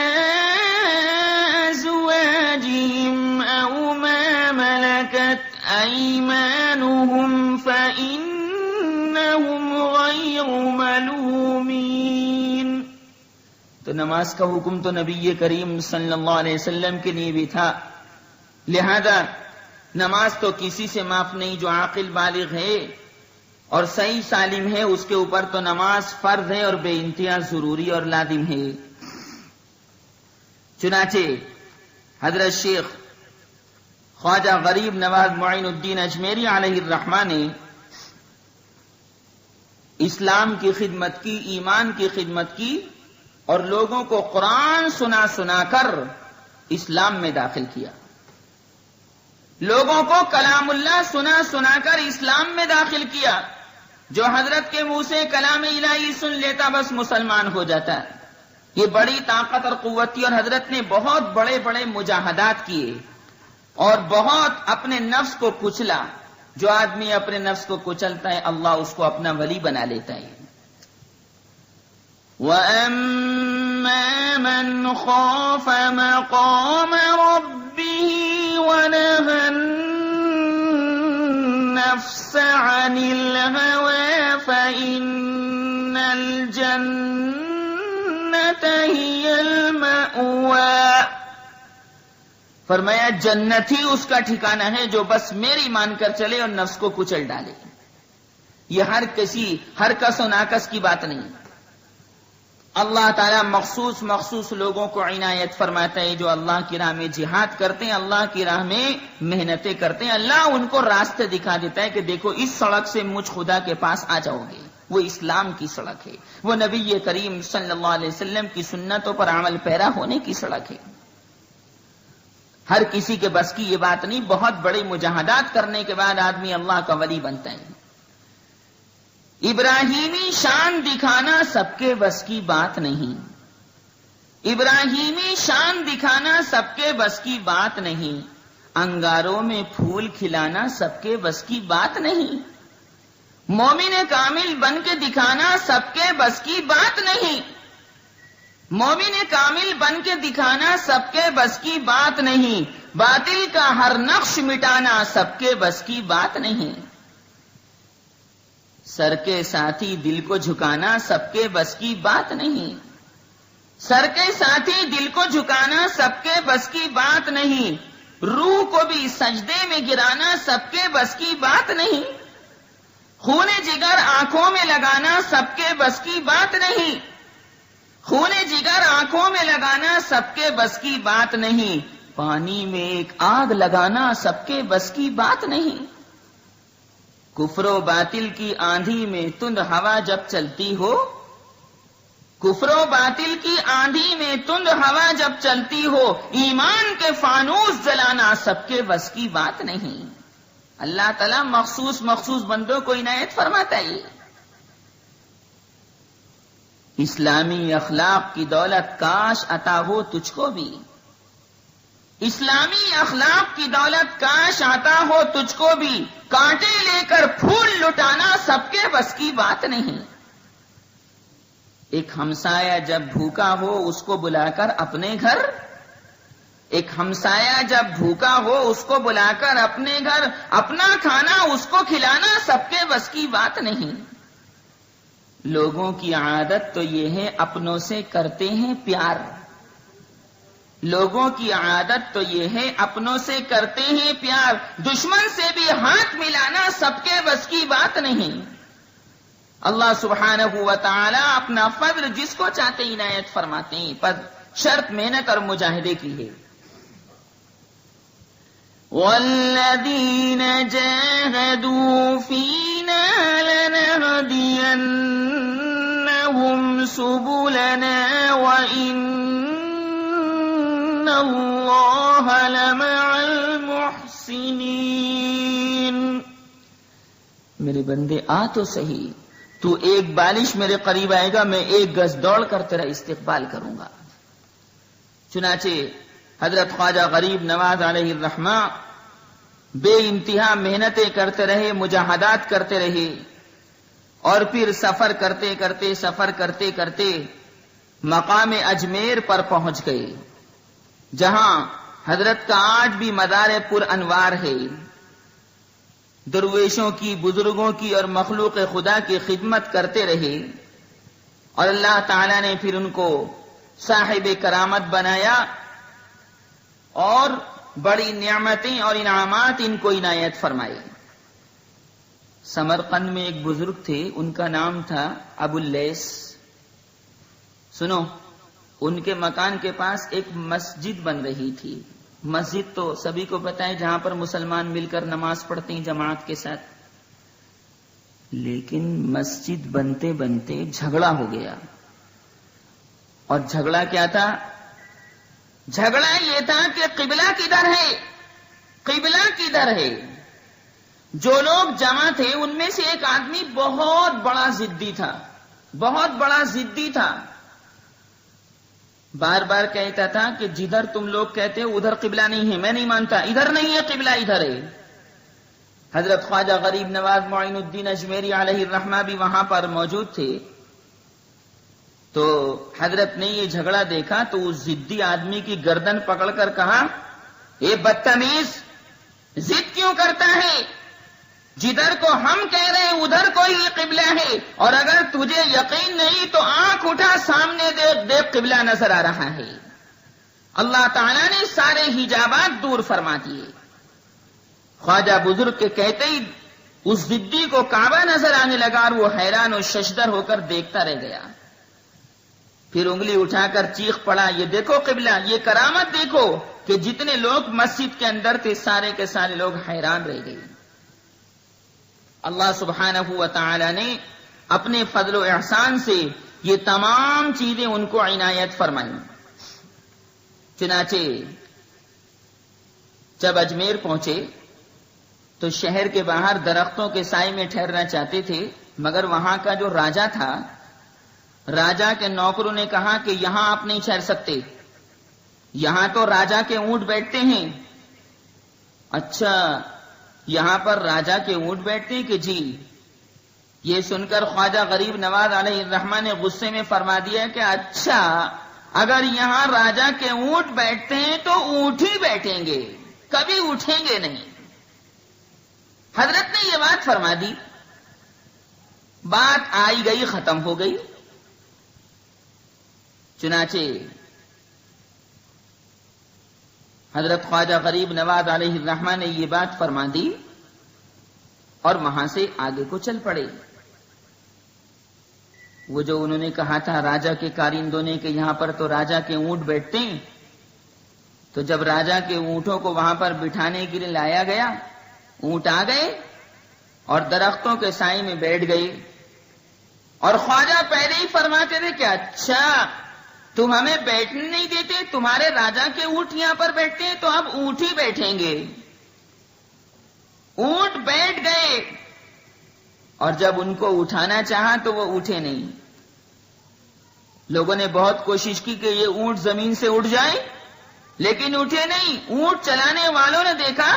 أزواجهم أو ما ملكت أيمانهم فإنهم غير ملومين۔ تو نماز کا حکم تو نبی کریم صلی اللہ علیہ وسلم کے لیے بھی تھا، لہذا نماز تو کسی سے معاف نہیں۔ جو عاقل بالغ ہے اور صحیح سالم ہے اس کے اوپر تو نماز فرض ہے اور بے انتہا ضروری اور لازم ہے۔ چنانچہ حضرت شیخ خواجہ غریب نواز معین الدین اجمیری علیہ الرحمہ نے اسلام کی خدمت کی، ایمان کی خدمت کی، اور لوگوں کو قرآن سنا سنا کر اسلام میں داخل کیا، لوگوں کو کلام اللہ سنا سنا کر اسلام میں داخل کیا۔ جو حضرت کے منہ سے کلام الہی سن لیتا بس مسلمان ہو جاتا ہے۔ یہ بڑی طاقت اور قوت تھی، اور حضرت نے بہت بڑے بڑے مجاہدات کیے اور بہت اپنے نفس کو کچلا۔ جو آدمی اپنے نفس کو کچلتا ہے اللہ اس کو اپنا ولی بنا لیتا ہے۔ وَأَمَّا مَنْ خَافَ مَقَامَ رَبِّهِ وَنَهَى النَّفْسَ عَنِ الْهَوَى فَإِنَّ الْجَنَّةَ هِيَ الْمَأْوَى۔ فرمایا جنت ہی اس کا ٹھکانہ ہے جو بس میری مان کر چلے اور نفس کو کچل ڈالے۔ یہ ہر کس و ناکس کی بات نہیں، اللہ تعالیٰ مخصوص لوگوں کو عنایت فرماتا ہے جو اللہ کی راہ میں جہاد کرتے ہیں، اللہ کی راہ میں محنتیں کرتے ہیں۔ اللہ ان کو راستے دکھا دیتا ہے کہ دیکھو اس سڑک سے مجھ خدا کے پاس آ جاؤ گے۔ وہ اسلام کی سڑک ہے، وہ نبی کریم صلی اللہ علیہ وسلم کی سنتوں پر عمل پیرا ہونے کی سڑک ہے۔ ہر کسی کے بس کی یہ بات نہیں، بہت بڑے مجاہدات کرنے کے بعد آدمی اللہ کا ولی بنتا ہے۔ ابراہیمی شان دکھانا سب کے بس کی بات نہیں، ابراہیمی شان دکھانا سب کے بس کی بات نہیں، انگاروں میں پھول کھلانا سب کے بس کی بات نہیں، مومن کامل بن کے دکھانا سب کے بس کی بات نہیں، مومن کامل بن کے دکھانا سب کے بس کی بات نہیں، باطل کا ہر نقش مٹانا سب کے بس کی بات نہیں، سر کے ساتھی دل کو جھکانا سب کے بس کی بات نہیں، سر کے ساتھی دل کو جھکانا سب کے بس کی بات نہیں، روح کو بھی سجدے میں گرانا سب کے بس کی بات نہیں، خون جگر آنکھوں میں لگانا سب کے بس کی بات نہیں، خون جگر آنکھوں میں لگانا سب کے بس کی بات نہیں، پانی میں ایک آگ لگانا سب کے بس کی بات نہیں، کفر و باطل کی آندھی میں تند ہوا جب چلتی ہو، کفر و باطل کی آندھی میں تند ہوا جب چلتی ہو، ایمان کے فانوس جلانا سب کے بس کی بات نہیں۔ اللہ تعالیٰ مخصوص بندوں کو عنایت فرماتا ہے۔ اسلامی اخلاق کی دولت کاش عطا ہو تجھ کو بھی، اسلامی اخلاق کی دولت کاش آتا ہو تجھ کو بھی، کانٹے لے کر پھول لٹانا سب کے بس کی بات نہیں۔ ایک ہمسایہ جب بھوکا ہو اس کو بلا کر اپنے گھر، ایک ہمسایہ جب بھوکا ہو اس کو بلا کر اپنے گھر، اپنا کھانا اس کو کھلانا سب کے بس کی بات نہیں۔ لوگوں کی عادت تو یہ ہے اپنوں سے کرتے ہیں پیار، لوگوں کی عادت تو یہ ہے اپنوں سے کرتے ہیں پیار، دشمن سے بھی ہاتھ ملانا سب کے بس کی بات نہیں۔ اللہ سبحانہ و تعالی اپنا فضل جس کو چاہتے عنایت فرماتے ہیں، پر شرط محنت اور مجاہدے کی ہے۔ وَالَّذِينَ جَاهَدُوا فِينَا لَنَهْدِيَنَّهُمْ سُبُلَنَا وَإِنَّ اللَّهَ لَمَعَ الْمُحْسِنِينَ۔ میرے بندے آ تو صحیح، تو ایک بالش میرے قریب آئے گا، میں ایک گز دوڑ کر تیرا استقبال کروں گا۔ چنانچہ حضرت خواجہ غریب نواز علیہ الرحمہ بے انتہا محنتیں کرتے رہے، مجاہدات کرتے رہے، اور پھر سفر کرتے کرتے مقام اجمیر پر پہنچ گئے، جہاں حضرت کا آج بھی مزار پر انوار ہے۔ درویشوں کی، بزرگوں کی اور مخلوق خدا کی خدمت کرتے رہے، اور اللہ تعالی نے پھر ان کو صاحب کرامت بنایا، اور بڑی نعمتیں اور انعامات ان کو عنایت فرمائے۔ سمرقند میں ایک بزرگ تھے، ان کا نام تھا ابو اللیث۔ سنو، ان کے مکان کے پاس ایک مسجد بن رہی تھی۔ مسجد تو سبھی کو پتہ ہے، جہاں پر مسلمان مل کر نماز پڑھتے ہیں جماعت کے ساتھ۔ لیکن مسجد بنتے بنتے جھگڑا ہو گیا، اور جھگڑا کیا تھا؟ جھگڑا یہ تھا کہ قبلہ کدھر ہے، قبلہ کدھر ہے۔ جو لوگ جمع تھے ان میں سے ایک آدمی بہت بڑا ضدی تھا، بہت بڑا ضدی تھا، بار بار کہتا تھا کہ جدھر تم لوگ کہتے ہو ادھر قبلہ نہیں ہے، میں نہیں مانتا، ادھر نہیں ہے قبلہ، ادھر ہے۔ حضرت خواجہ غریب نواز معین الدین اجمیری علیہ الرحمہ بھی وہاں پر موجود تھے۔ تو حضرت نے یہ جھگڑا دیکھا تو اس ضدی آدمی کی گردن پکڑ کر کہا، اے بدتمیز، ضد کیوں کرتا ہے؟ جدھر کو ہم کہہ رہے ہیں ادھر کوئی قبلہ ہے، اور اگر تجھے یقین نہیں تو آنکھ اٹھا، سامنے دیکھ قبلہ نظر آ رہا ہے۔ اللہ تعالیٰ نے سارے حجابات دور فرما دیے۔ خواجہ بزرگ کے کہتے ہی اس ضدی کو کعبہ نظر آنے لگا، اور وہ حیران و ششدر ہو کر دیکھتا رہ گیا۔ پھر انگلی اٹھا کر چیخ پڑا، یہ دیکھو قبلہ، یہ کرامت دیکھو، کہ جتنے لوگ مسجد کے اندر تھے سارے کے سارے لوگ حیران رہ گئے۔ اللہ سبحانہ و تعالی نے اپنے فضل و احسان سے یہ تمام چیزیں ان کو عنایت فرمائیں۔ چنانچہ جب اجمیر پہنچے تو شہر کے باہر درختوں کے سائے میں ٹھہرنا چاہتے تھے، مگر وہاں کا جو راجا تھا، راجا کے نوکروں نے کہا کہ یہاں آپ نہیں ٹھہر سکتے، یہاں تو راجا کے اونٹ بیٹھتے ہیں۔ اچھا، یہاں پر راجا کے اونٹ بیٹھتے ہیں کہ جی؟ یہ سن کر خواجہ غریب نواز علیہ الرحمہ نے غصے میں فرما دیا کہ اچھا، اگر یہاں راجا کے اونٹ بیٹھتے ہیں تو اونٹ ہی بیٹھیں گے، کبھی اٹھیں گے نہیں۔ حضرت نے یہ بات فرما دی، بات آئی گئی ختم ہو گئی۔ چنانچہ حضرت خواجہ غریب نواز علیہ الرحمہ نے یہ بات فرما دی، اور وہاں سے آگے کو چل پڑے۔ وہ جو انہوں نے کہا تھا راجا کے کارندوں نے کہ یہاں پر تو راجا کے اونٹ بیٹھتے ہیں، تو جب راجا کے اونٹوں کو وہاں پر بٹھانے کے لیے لایا گیا، اونٹ آ گئے اور درختوں کے سائے میں بیٹھ گئے، اور خواجہ پہلے ہی فرماتے تھے کہ اچھا، تم ہمیں بیٹھنے نہیں دیتے، تمہارے راجا کے اونٹ یہاں پر بیٹھتے ہیں تو اب اونٹ ہی بیٹھیں گے۔ اونٹ بیٹھ گئے، اور جب ان کو اٹھانا چاہا تو وہ اٹھے نہیں۔ لوگوں نے بہت کوشش کی کہ یہ اونٹ زمین سے اٹھ جائیں، لیکن اٹھے نہیں. اونٹ چلانے والوں نے دیکھا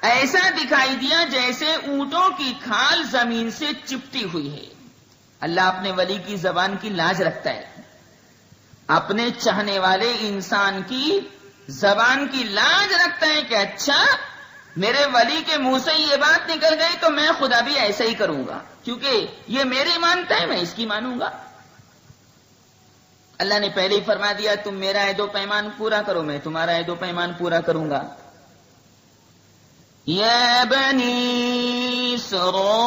ایسا دکھائی دیا جیسے اونٹوں کی کھال زمین سے چپٹی ہوئی ہے. اللہ اپنے ولی کی زبان کی لاج رکھتا ہے. اپنے چاہنے والے انسان کی زبان کی لاج رکھتا ہے کہ اچھا میرے ولی کے منہ سے یہ بات نکل گئی تو میں خدا بھی ایسا ہی کروں گا، کیونکہ یہ میری مانتا ہے میں اس کی مانوں گا. اللہ نے پہلے ہی فرما دیا تم میرا عہد و پیمان پورا کرو، میں تمہارا عہد و پیمان پورا کروں گا. یا بنی اسرائیل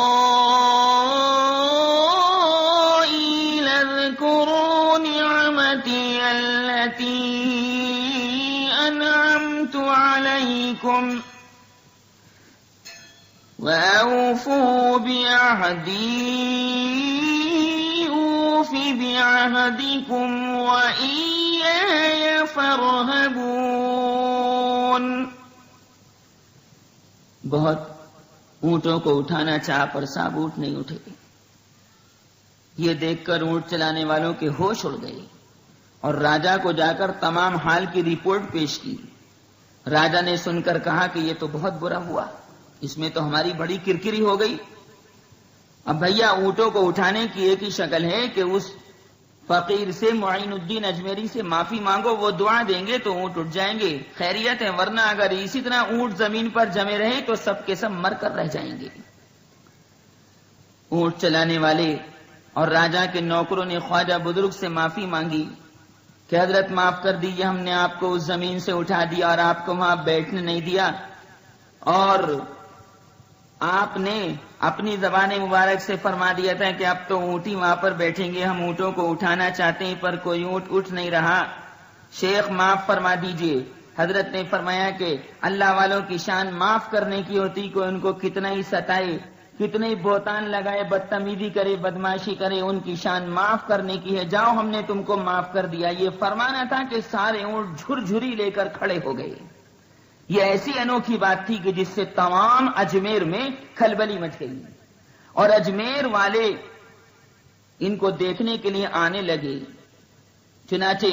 اذکروا نعمتی التي انعمت علیکم وَأَوْفُوا بِعَهْدِي أُوفِ بِعَهْدِكُمْ وَإِيَّايَ فَارْهَبُونِ. بہت اونٹوں کو اٹھانا چاہ پر ثابوت نہیں اٹھے. یہ دیکھ کر اونٹ چلانے والوں کے ہوش اڑ گئے اور راجا کو جا کر تمام حال کی رپورٹ پیش کی. راجا نے سن کر کہا کہ یہ تو بہت برا ہوا، اس میں تو ہماری بڑی کرکری ہو گئی. اب بھیا اونٹوں کو اٹھانے کی ایک ہی شکل ہے کہ اس فقیر سے معین الدین اجمیری سے معافی مانگو، وہ دعا دیں گے تو اونٹ اٹھ جائیں گے. خیریت ہے، ورنہ اگر اسی طرح اونٹ زمین پر جمے رہے تو سب کے سب مر کر رہ جائیں گے. اونٹ چلانے والے اور راجا کے نوکروں نے خواجہ بزرگ سے معافی مانگی کہ حضرت معاف کر دیجیے، ہم نے آپ کو اس زمین سے اٹھا دیا اور آپ کو وہاں بیٹھنے نہیں دیا، اور آپ نے اپنی زبان مبارک سے فرما دیا تھا کہ اب تو اونٹی وہاں پر بیٹھیں گے، ہم اونٹوں کو اٹھانا چاہتے ہیں پر کوئی اونٹ اٹھ نہیں رہا، شیخ معاف فرما دیجئے. حضرت نے فرمایا کہ اللہ والوں کی شان معاف کرنے کی ہوتی، کوئی ان کو کتنا ہی ستائے، کتنے ہی بہتان لگائے، بدتمیزی کرے، بدماشی کرے، ان کی شان معاف کرنے کی ہے. جاؤ ہم نے تم کو معاف کر دیا. یہ فرمانا تھا کہ سارے اونٹ جھرجھری لے کر کھڑے ہو گئے. یہ ایسی انوکھی بات تھی کہ جس سے تمام اجمیر میں کھلبلی مچ گئی اور اجمیر والے ان کو دیکھنے کے لیے آنے لگے. چنانچہ